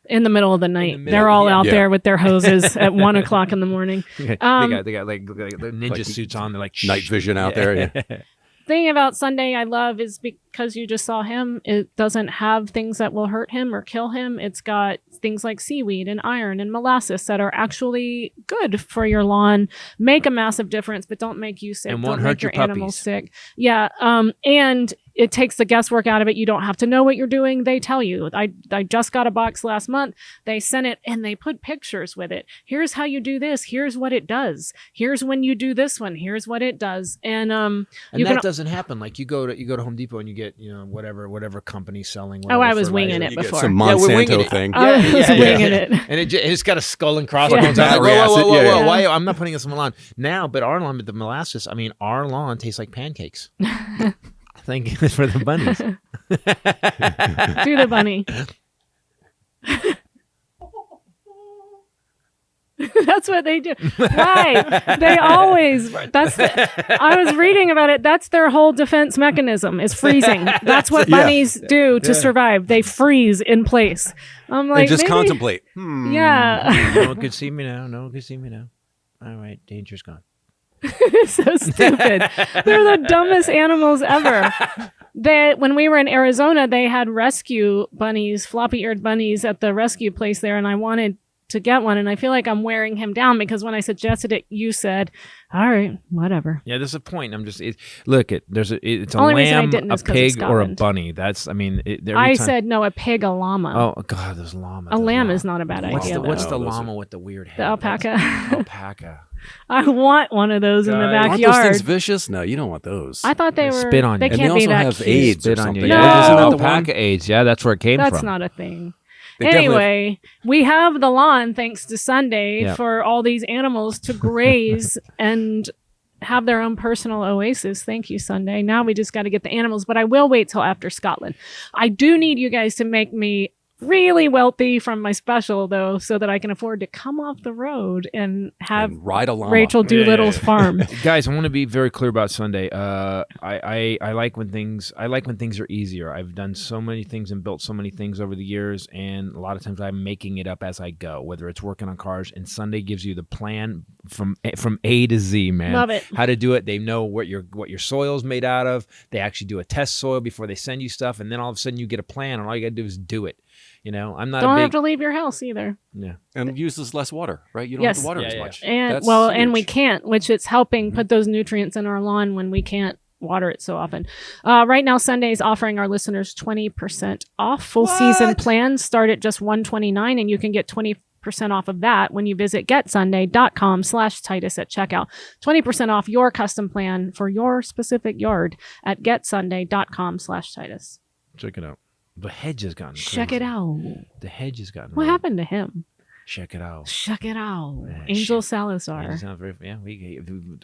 In the middle of the night. middle, They're all yeah. out there with their hoses at 1 o'clock in the morning. They got like the ninja suits on. They're like Night vision out there. Yeah. Thing about Sunday I love is because you just saw him, it doesn't have things that will hurt him or kill him. It's got things like seaweed and iron and molasses that are actually good for your lawn, make a massive difference, but don't make you sick. And don't won't make hurt your your animals puppies. sick. Yeah. And it takes the guesswork out of it. You don't have to know what you're doing. They tell you. I just got a box last month. They sent it and they put pictures with it. Here's how you do this. Here's what it does. Here's when you do this one. Here's what it does. And you that can, doesn't happen. Like you go to Home Depot and you get whatever company selling. Oh, I was fertilizer. winging it You get before. some Yeah, we're winging Monsanto it. thing. I was winging it. And it's got a skull and crossbones. Yeah. I'm like, Battery acid, whoa. yeah. Why? I'm not putting this on my lawn now. But our lawn with the molasses. I mean, our lawn tastes like pancakes. Thank goodness for the bunnies. Do the bunny. That's what they do. Why? They always. I was reading about it. That's their whole defense mechanism is freezing. That's what bunnies do to survive. They freeze in place. I'm like, And just maybe- contemplate. Yeah. No one could see me now. No one could see me now. All right, danger's gone. So stupid. They're the dumbest animals ever. When we were in Arizona, they had rescue bunnies, floppy-eared bunnies at the rescue place there, and I wanted to get one, and I feel like I'm wearing him down because when I suggested it, you said, all right, whatever. Yeah, there's a point. It's a Only reason I lamb, didn't a is 'cause of pig, or a Scotland. bunny. That's, every I time- said, no, a pig, a llama. Oh God, those llamas. A those lamb llamas. is not a bad What's idea, the, though. what's the No, those llama with the weird head? The alpaca. Alpaca. I want one of those in the Guys. Aren't those backyard. things vicious? No, you don't want those. I thought they They were. spit on they you. And can't they be also that have cute. AIDS or Spit on something. you. No. Yeah, Isn't that the alpaca AIDS. Yeah, that's where it came That's from. not a thing. They definitely- Anyway, we have the lawn thanks to Sunday Yeah. for all these animals to graze and have their own personal oasis. Thank you, Sunday. Now we just got to get the animals, but I will wait till after Scotland. I do need you guys to make me really wealthy from my special, though, so that I can afford to come off the road and have And ride a llama. Rachel Doolittle's farm. Guys, I want to be very clear about Sunday. I like when things are easier. I've done so many things and built so many things over the years, and a lot of times I'm making it up as I go. Whether it's working on cars, and Sunday gives you the plan from A to Z, man. Love it. How to do it. They know what your soil's made out of. They actually do a test soil before they send you stuff, and then all of a sudden you get a plan, and all you got to do is do it. I'm not Don't a big. have to leave your house either. Yeah. And uses less water, right? You don't Yes. have to water Yeah, as yeah. much. And That's and we huge. can't, which it's helping put those nutrients in our lawn when we can't water it so often. Right now, Sunday is offering our listeners 20% off. Full season plans start at just $129, and you can get 20% off of that when you visit getsunday.com/Titus at checkout. 20% off your custom plan for your specific yard at getsunday.com/Titus. Check it out. The hedge has gotten Check crazy. it out. The hedge has gotten. What real. happened to him? Check it out. Check it out. Yeah, Angel Yeah, Salazar. he sounds very,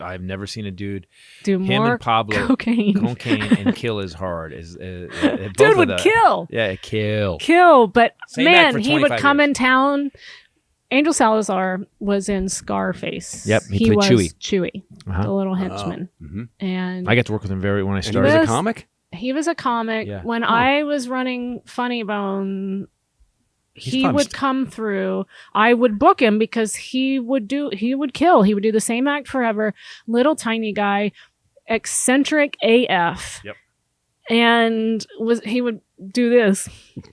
I've never seen a dude Do him more and Pablo cocaine. and kill as hard as Dude would kill. Yeah, kill. Kill, but Same back man, for he would 25 come years. in town. Angel Salazar was in Scarface. Yep, he played was Chewie. Chewie, Uh-huh. the little henchman. Mhm. And I got to work with him when I And he started. was a This- comic? he was a comic. Yeah. When Oh. I was running Funny Bone, He's he probably would come through. I would book him because he would kill. He would do the same act forever. Little tiny guy, eccentric AF. Yep. And he would do this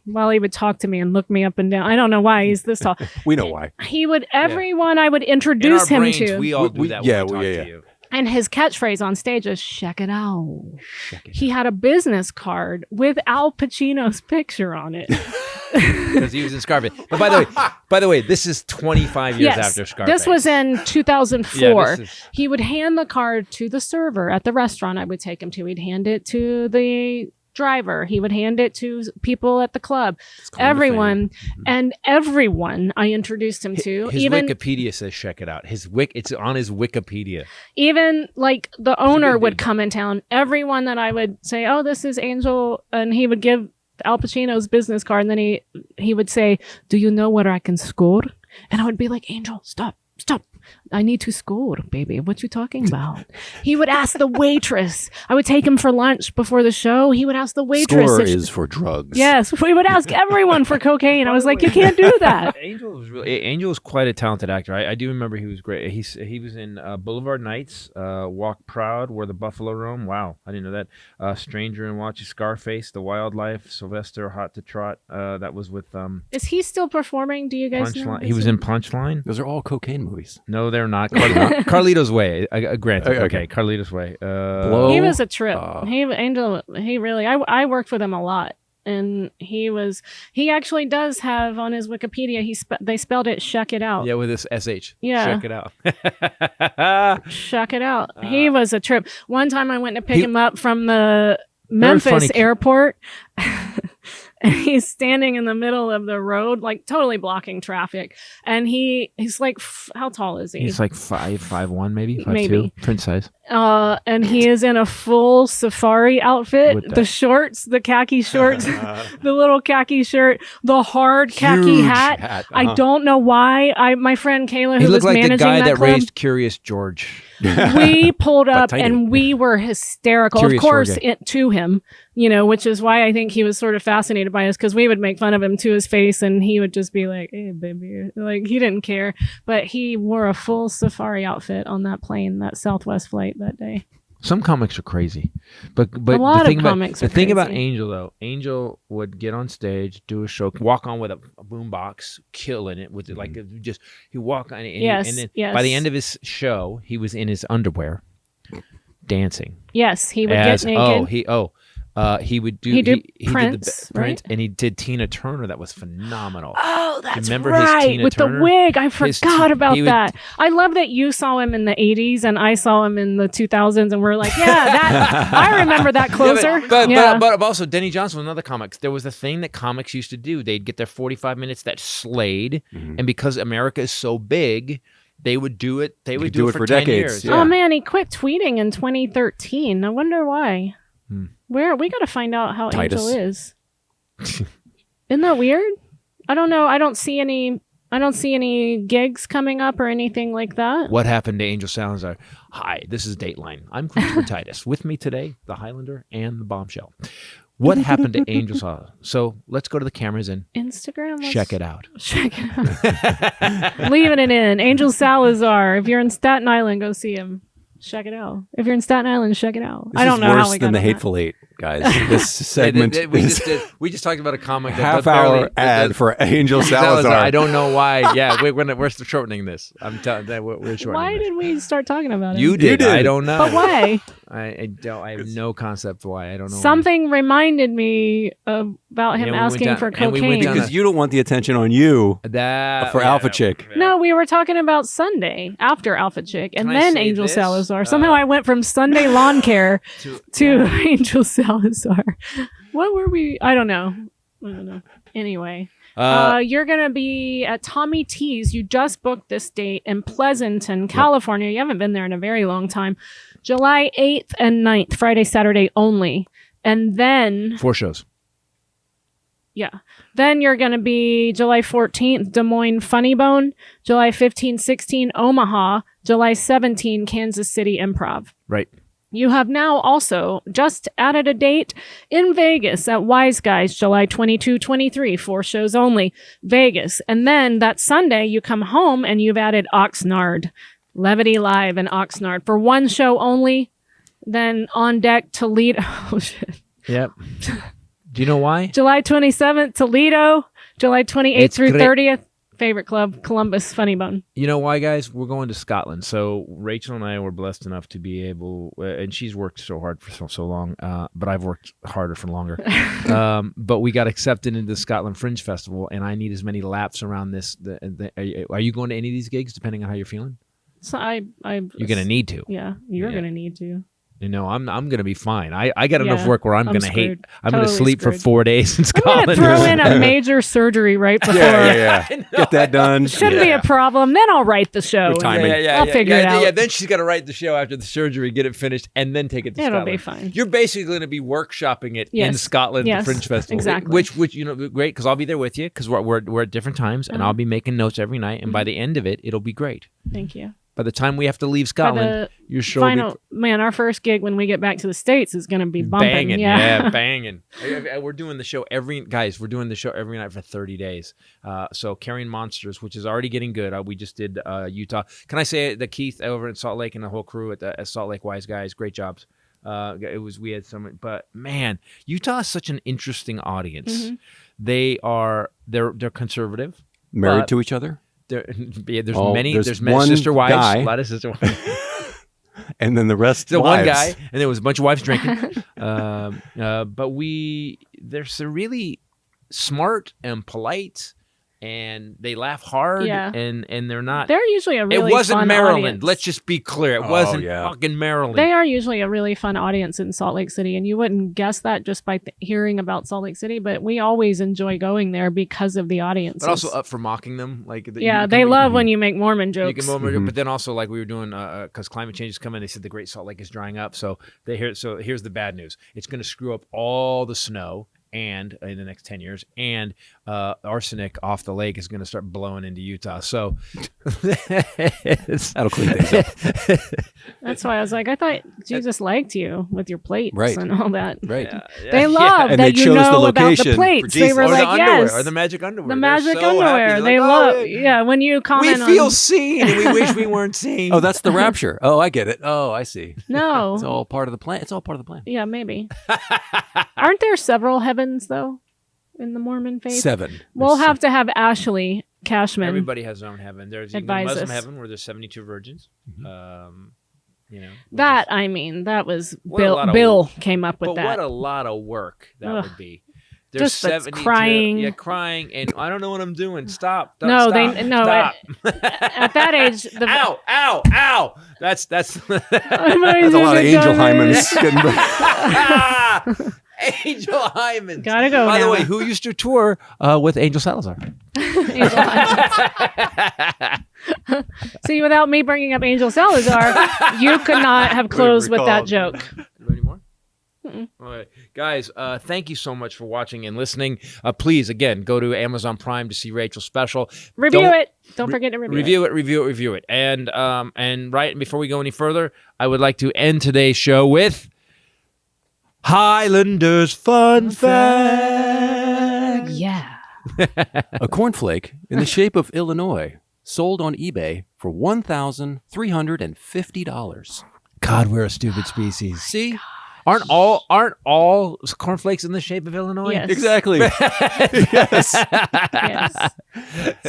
while he would talk to me and look me up and down. I don't know why he's this tall. We know why. He would, everyone I would In our introduce him brains, to. we all do We- that yeah, when we yeah, talk yeah. to you. And his catchphrase on stage is "Check it out." Check it He had a business card with Al Pacino's picture on it. because he was in Scarface. But by the way, this is 25 years after Scarface. This was in 2004. Yeah, this is- He would hand the card to the server at the restaurant I would take him to. He'd hand it to the driver. He would hand it to people at the club. Everyone. And everyone I introduced him to. His even Wikipedia says check it out. It's on his Wikipedia. even like the owner big would deal. come in town. Everyone that I would say, "Oh, this is Angel," and he would give Al Pacino's business card, and then he would say, "Do you know where I can score?" And I would be like, "Angel, stop. I need to score, baby. What you talking about? He would ask the waitress. I would take him for lunch before the show. He would ask the waitress. Score if she- is for drugs. Yes, we would ask everyone for cocaine. I was like, you can't do that. Angel was quite a talented actor. I do remember he was great. He was in Boulevard Nights, Walk Proud, Where the Buffalo Roam. Wow, I didn't know that. Stranger and Watch, Scarface, The Wildlife, Sylvester, Hot to Trot. That was with Is he still performing? Do you guys know? Punchline. He was in Punchline. Those are all cocaine movies. No, they're not. Carlito's Way. Granted. Okay, Carlito's Way. Blow. He was a trip. He really. I worked with him a lot, and he actually does have on his Wikipedia. They spelled it "shuck it out." Yeah, with this SH. Yeah. Check it out. Shuck it out. He was a trip. One time I went to pick him up from the Memphis airport. And he's standing in the middle of the road, like totally blocking traffic. And he's like, how tall is he? He's like 5'1", maybe 5'2", Maybe. Prince size. And he is in a full safari outfit, With the shorts, the khaki shorts, the little khaki shirt, the hard khaki Huge hat. hat. I don't know why. My friend Kayla, He who was looked like managing the guy that club, raised Curious George. we pulled up tiny. and we were hysterical, Curious of course, George. to him, which is why I think he was sort of fascinated by us, because we would make fun of him to his face and he would just be like, hey, baby. Like, he didn't care. But he wore a full safari outfit on that plane, that Southwest flight that day. Some comics are crazy, but A lot the of comics the are thing about crazy. Angel though, Angel would get on stage, do a show, walk on with a boombox, killing it with it, like just he walk on, and, Yes, and then yes. by the end of his show, he was in his underwear, dancing. Yes, he would get naked. He would do He did did Prince, the Prince, right? and he did Tina Turner. That was phenomenal. Oh, that's Remember his right. Tina With Turner? the wig. I His forgot about he would- that. I love that you saw him in the 80s and I saw him in the 2000s and we're like, yeah, that I remember that closer. But also Denny Johnson was another comic. There was a thing that comics used to do. They'd get their 45 minutes that slayed, and because America is so big, they would do it. They would do it for 10 decades. years. Yeah. Oh man, he quit tweeting in 2013. I wonder why. Where we got to find out how Titus. Angel is. Isn't that weird? I don't know. I don't see any gigs coming up or anything like that. What happened to Angel Salazar? Hi, this is Dateline. I'm Christopher Titus. With me today, the Hylinder and the Bombshell. What happened to Angel Salazar? So let's go to the cameras and Instagram. check it out. Check it out. Leaving it in. Angel Salazar. If you're in Staten Island, go see him. Check it out. If you're in Staten Island, check it out. This I don't is know how worse we than got the on that. Hateful Eight, guys. This segment We just talked about a comic that half-hour ad for Angel Salazar. I don't know why. Yeah, we're shortening this. I'm telling that we're shortening. Why this. did we start talking about it? You did. did. I don't know. But why? I don't. I have no concept why. I don't know. Something reminded me about him Yeah, we went asking down- for and we went cocaine. down because you don't want the attention on you that for Alpha Chick. No, we were talking about Sunday after Alpha Chick, and Can I then say Angel this? Salazar. Somehow I went from Sunday lawn care to Angel Salazar. What were we? I don't know. Anyway, you're gonna be at Tommy T's. You just booked this date in Pleasanton, California. You haven't been there in a very long time. July 8th and 9th, Friday, Saturday only, and then 4 shows. yeah. Then you're going to be July 14th, Des Moines Funny Bone, July 15, 16, Omaha, July 17, Kansas City Improv. Right. You have now also just added a date in Vegas at Wise Guys, July 22, 23, 4 shows only, Vegas. And then that Sunday you come home and you've added Oxnard, Levity Live in Oxnard for 1 show only. Then on deck, Toledo. Oh, shit. Yep. Do you know why? July 27th, Toledo. July 28th It's through great. 30th, favorite club, Columbus Funny Bone. You know why, guys? We're going to Scotland. So Rachel and I were blessed enough to be able, and she's worked so hard for so long, but I've worked harder for longer. But we got accepted into the Scotland Fringe Festival, and I need as many laps around this. Are you going to any of these gigs, depending on how you're feeling? So you're You're going to need to. Yeah, you're Yeah. going to need to. You know, I'm going to be fine. I got enough Yeah, work where I'm I'm going to hate. screwed. I'm going to Totally sleep for screwed. 4 days in I'm going to Scotland. throw in a major surgery right before. Yeah. Get that done. Shouldn't be a problem. Then I'll write the show. Your timing. I'll figure it out. Yeah, then she's got to write the show after the surgery, get it finished, and then take it to It'll Scotland. be fine. You're basically going to be workshopping it in Yes. Scotland, Yes, the Fringe Festival. exactly. Which you know, great, because I'll be there with you, because we're at different times, and I'll be making notes every night, and by the end of it, it'll be great. Thank you. By the time we have to leave Scotland, your show will be man, our first gig when we get back to the States is going to be bumping. banging. Yeah, Banging. We're doing the show every night for 30 days. So Carrying Monsters, which is already getting good. We just did Utah. Can I say that Keith over in Salt Lake and the whole crew at Salt Lake Wise Guys, great jobs. We had some, but man, Utah is such an interesting audience. They're conservative, Married to each other? there's Oh, many there's many one sister wives, guy. a lot of sister wives. And then the rest So wives. one guy, and there was a bunch of wives drinking. But they're so really smart and polite, and they laugh hard. Yeah. and they're not. they're usually a really it wasn't fun Maryland. audience. Let's just be clear. It wasn't yeah. fucking Maryland. They are usually a really fun audience in Salt Lake City, and you wouldn't guess that just by hearing about Salt Lake City. But we always enjoy going there because of the audience. but also up for mocking them. Like yeah, they love when you make Mormon jokes. But then also like we were doing because climate change is coming. They said the Great Salt Lake is drying up. So here's the bad news. It's going to screw up all the snow. And in the next 10 years, and arsenic off the lake is going to start blowing into Utah. So That'll clean things up. That's why I was like, I thought Jesus liked you with your plates Right. and all that. Right. They love And that they you chose the know about the location for plates. They Jesus. were or like, the underwear, yes, or the magic underwear. the They're magic so underwear. happy. They They're love. like, Yeah, when you we comment feel on seen, and we wish we weren't seen. Oh, that's the rapture. Oh, I get it. Oh, I see. no, It's all part of the plan. It's all part of the plan. yeah, maybe. Aren't there several heavens though in the Mormon faith? 7. We'll have to have Ashley Cashman. Everybody has their own heaven. There's even Advise Muslim us. heaven where there's 72 virgins. Which That is- I mean, that was What a lot of- Bill came up with but that. what a lot lot of work that Ugh. would be. There's Just that's 72 crying. Yeah, crying, and I don't know what I'm doing. Stop. No, stop, they no. Stop. At that age, the Ow! Ow! Ow! That's That's a lot of angel hymens. Angel Hyman. Gotta go By now. the way, who used to tour with Angel Salazar? Angel See, without me bringing up Angel Salazar, you could not have closed with that joke. Any more? All right. Guys, thank you so much for watching and listening. Please, again, go to Amazon Prime to see Rachel's special. Review it. Don't forget to review it. Review it. And right before we go any further, I would like to end today's show with Hylinder's Fun Fact. Yeah. A cornflake in the shape of Illinois sold on eBay for $1,350. God, we're a stupid species. See? Aren't all cornflakes in the shape of Illinois? Yes. Exactly. Yes. Yes.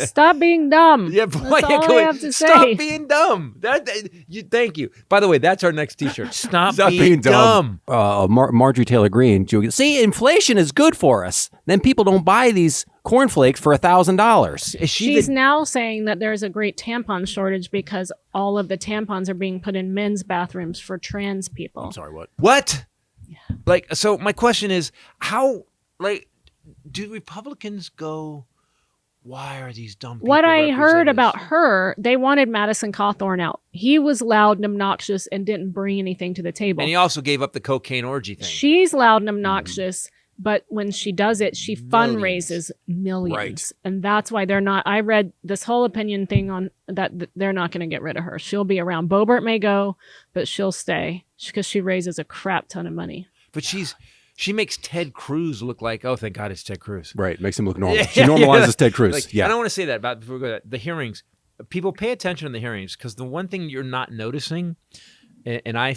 Stop being dumb. Yeah, boy, That's all I have to Stop say. being dumb. Thank you. By the way, that's our next T-shirt. Stop Stop being dumb. Marjorie Taylor Greene. See, inflation is good for us. Then people don't buy these cornflakes for $1,000. Is she She's the, now saying that there's a great tampon shortage because all of the tampons are being put in men's bathrooms for trans people. I'm sorry, what? what? Like, so my question is, how? Like, do Republicans go? Why are these dumb people? What I heard representing about us? her, they wanted Madison Cawthorn out. He was loud and obnoxious and didn't bring anything to the table. And he also gave up the cocaine orgy thing. She's loud and obnoxious, but when she does it, she fundraises millions. Right. And that's why they're not. I read this whole opinion thing on that they're not going to get rid of her. She'll be around. Boebert may go, but she'll stay because she raises a crap ton of money. But she makes Ted Cruz look like, oh, thank God it's Ted Cruz. Right, makes him look normal. Yeah, She normalizes yeah. Ted Cruz. Like, yeah. I don't want to say that about before we go to that. The hearings. People pay attention to the hearings because the one thing you're not noticing, and I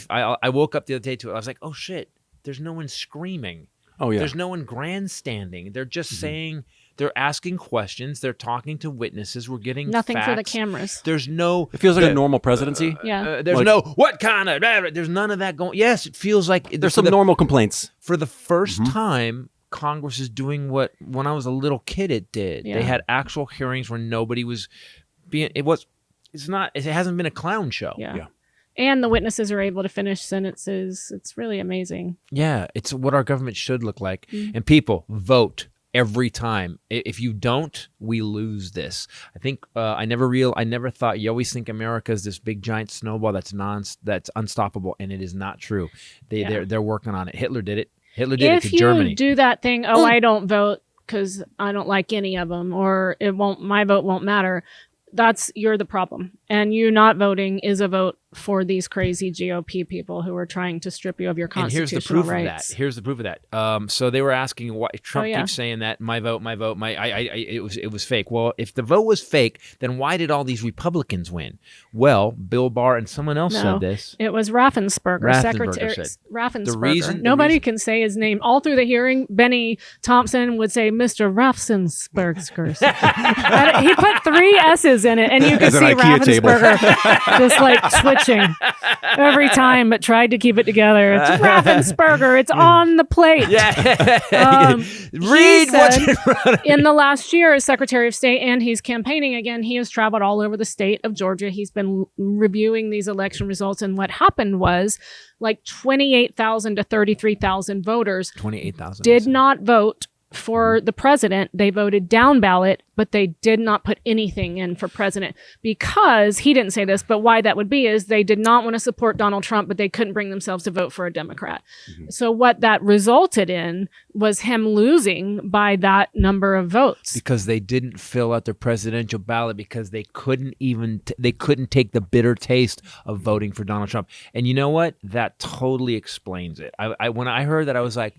woke up the other day to it. I was like, oh shit, there's no one screaming. Oh, yeah. There's no one grandstanding. They're just saying, they're asking questions. They're talking to witnesses. We're getting Nothing facts. for the cameras. There's no. It feels like a normal presidency. Yeah. There's Like- no what kind of. There's none of that going. Yes, it feels like There's some normal complaints. for the first time. Congress is doing what when I was a little kid it did. Yeah. They had actual hearings where nobody was being. It hasn't been a clown show. Yeah. Yeah. And the witnesses are able to finish sentences. It's really amazing. Yeah, it's what our government should look like. Mm-hmm. And people vote every time. If you don't, we lose this. I think I never thought. You always think America is this big giant snowball that's unstoppable, and it is not true. They're working on it. Hitler did it. Hitler did it If to you Germany. do that thing, I don't vote because I don't like any of them, or my vote won't matter. You're the problem. And you not voting is a vote for these crazy GOP people who are trying to strip you of your constitutional rights. Here's the proof of that. So they were asking why Trump yeah. keeps saying that my vote, it was fake. Well, if the vote was fake, then why did all these Republicans win? Well, Bill Barr and someone else said this. It was Raffensperger, Secretary Raffensperger. Nobody can say his name. All through the hearing, Benny Thompson would say, Mr. Raffensperger. He put 3 S's in it, and you could see Raffensperger just like twitching every time, but tried to keep it together. It's Raffensperger. It's on the plate. Yeah. Read what's in front of in the last year as Secretary of State, and he's campaigning again, he has traveled all over the state of Georgia. He's been reviewing these election results, and what happened was like 28,000 to 33,000 voters 28,000 did not vote for the president. They voted down ballot, but they did not put anything in for president, because he didn't say this, but why that would be is they did not want to support Donald Trump, but they couldn't bring themselves to vote for a Democrat. So what that resulted in was him losing by that number of votes. Because they didn't fill out their presidential ballot, because they couldn't even they couldn't take the bitter taste of voting for Donald Trump. And you know what? That totally explains it. I when I heard that, I was like,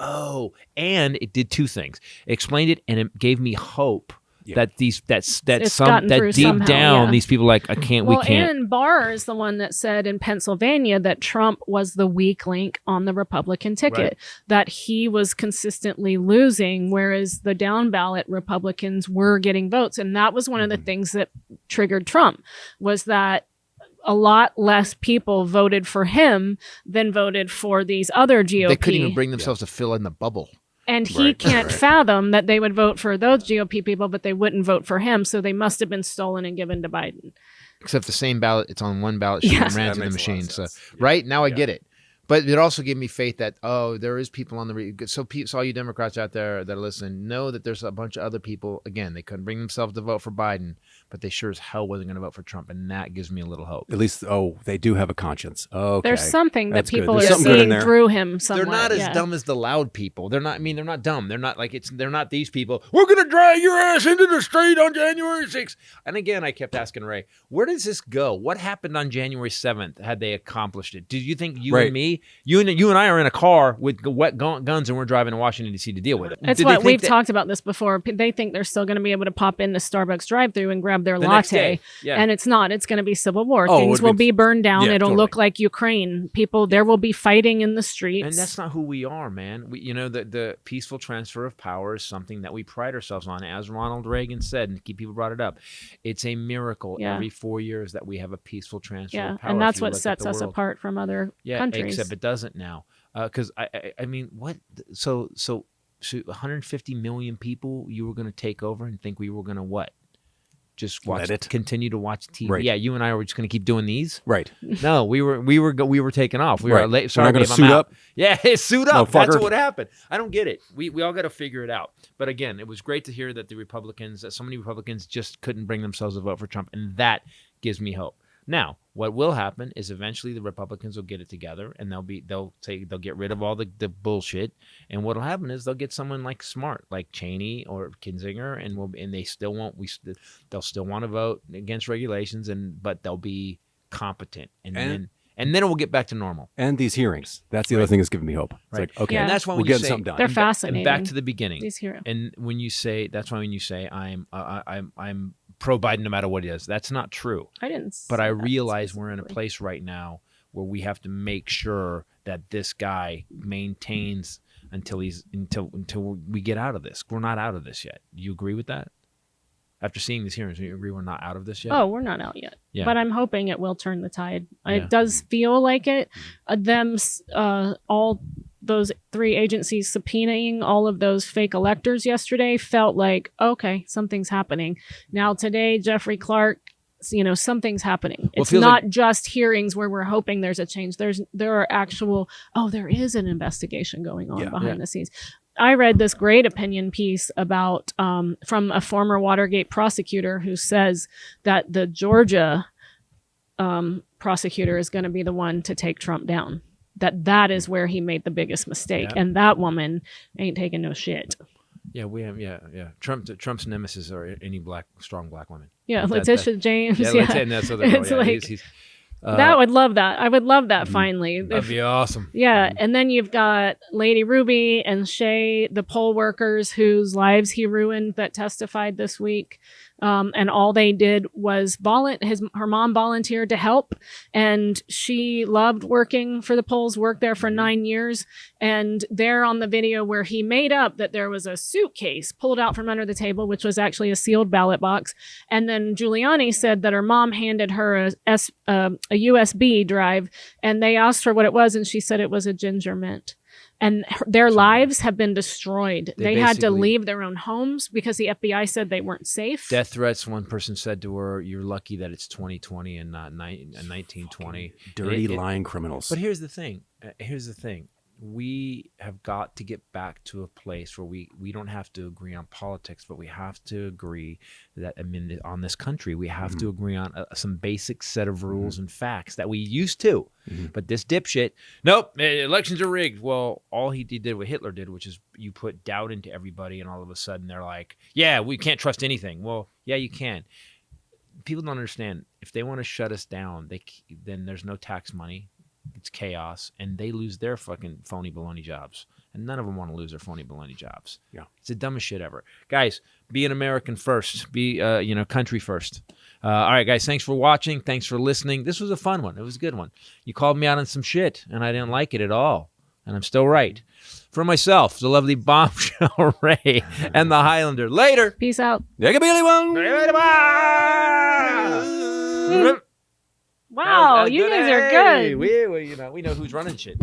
oh, and it did 2 things. It explained it, and it gave me hope that deep somehow, down, these people like, we can't. And Barr is the one that said in Pennsylvania that Trump was the weak link on the Republican ticket, that he was consistently losing, whereas the down ballot Republicans were getting votes. And that was one of the things that triggered Trump, was that a lot less people voted for him than voted for these other GOP. They couldn't even bring themselves to fill in the bubble. And he can't fathom that they would vote for those GOP people, but they wouldn't vote for him. So they must have been stolen and given to Biden. Except the same ballot, it's on one ballot sheet and ran through the machine. So now I get it. But it also gave me faith that, there is people on the so all you Democrats out there that are listening, know that there's a bunch of other people. Again, they couldn't bring themselves to vote for Biden, but they sure as hell wasn't going to vote for Trump, and that gives me a little hope. At least, they do have a conscience. Okay, there's something that people are seeing through him. Somewhat. They're not as dumb as the loud people. They're not. I mean, they're not dumb. They're not like they're not these people. We're going to drag your ass into the street on January 6th. And again, I kept asking Ray, where does this go? What happened on January 7th? Had they accomplished it? Did you think and me, you and I are in a car with wet guns and we're driving to Washington D.C. to deal with it? It's what we've talked about this before. They think they're still going to be able to pop in the Starbucks drive-thru and grab their latte. And it's not. It's going to be civil war. Things will be burned down. It'll look like Ukraine. There will be fighting in the streets. And that's not who we are, man. The peaceful transfer of power is something that we pride ourselves on. As Ronald Reagan said, and people brought it up, it's a miracle every 4 years that we have a peaceful transfer of power. And that's what sets us apart from other countries. Except it doesn't now. Because I mean, what? So 150 million people you were going to take over and think we were going to what? Just continue to watch TV. Right. Yeah, you and I were just going to keep doing these. Right. No, we were taking off. We were late. Sorry, we're not going to suit up. Yeah, suit up. No, that's what happened. I don't get it. We all got to figure it out. But again, it was great to hear that so many Republicans just couldn't bring themselves to vote for Trump, and that gives me hope. Now, what will happen is eventually the Republicans will get it together, and they'll get rid of all the bullshit. And what'll happen is they'll get someone like smart, like Cheney or Kinzinger, and they still won't. They'll still want to vote against regulations, but they'll be competent, and then it will get back to normal. And these hearings, that's the other thing that's giving me hope. It's like, okay, and that's why we're getting something done. They're fascinating. And back to the beginning. These hearings. And when you say I'm pro Biden no matter what he does, that's not true. I didn't. But I realize we're in a place right now where we have to make sure that this guy maintains until we get out of this. We're not out of this yet. Do you agree with that? After seeing these hearings, do you agree we're not out of this yet? Oh, we're not out yet. Yeah. But I'm hoping it will turn the tide. It does feel like it. All those 3 agencies subpoenaing all of those fake electors yesterday felt like, okay, something's happening. Now today, Jeffrey Clark, something's happening. It's not just hearings where we're hoping there's a change. There is an investigation going on behind the scenes. I read this great opinion piece about from a former Watergate prosecutor who says that the Georgia prosecutor is going to be the one to take Trump down. That is where he made the biggest mistake. And that woman ain't taking no shit. Yeah, we have. Yeah. Trump's nemesis are any strong black women. Yeah, That- Letitia James. Yeah, Yeah, and that's other girl. It's Yeah, like he's, that. Would love that. I would love that. Finally, that'd be awesome. yeah, and then you've got Lady Ruby and Shay, the poll workers whose lives he ruined, that testified this week. And all they did was her mom volunteered to help, and she loved working for the polls, worked there for 9 years. And they're on the video where he made up that there was a suitcase pulled out from under the table, which was actually a sealed ballot box. And then Giuliani said that her mom handed her a USB drive, and they asked her what it was, and she said it was a ginger mint. And their lives have been destroyed. They had to leave their own homes because the FBI said they weren't safe. Death threats. One person said to her, "You're lucky that it's 2020 and not 1920." Dirty lying criminals. But here's the thing. We have got to get back to a place where we don't have to agree on politics, but we have to agree that on this country, we have to agree on some basic set of rules and facts that we used to. But this dipshit, nope, elections are rigged. Well, all he did what Hitler did, which is you put doubt into everybody, and all of a sudden they're like, yeah, we can't trust anything. Well, yeah, you can. People don't understand. If they want to shut us down, then there's no tax money. It's chaos, and they lose their fucking phony baloney jobs. And none of them want to lose their phony baloney jobs. Yeah. It's the dumbest shit ever. Guys, be an American first. Be, country first. All right, guys, thanks for watching. Thanks for listening. This was a fun one. It was a good one. You called me out on some shit, and I didn't like it at all. And I'm still right. For myself, the lovely Bombshell Ray and the Hylinder. Later. Peace out. One. Wow, you guys are good. We know who's running shit.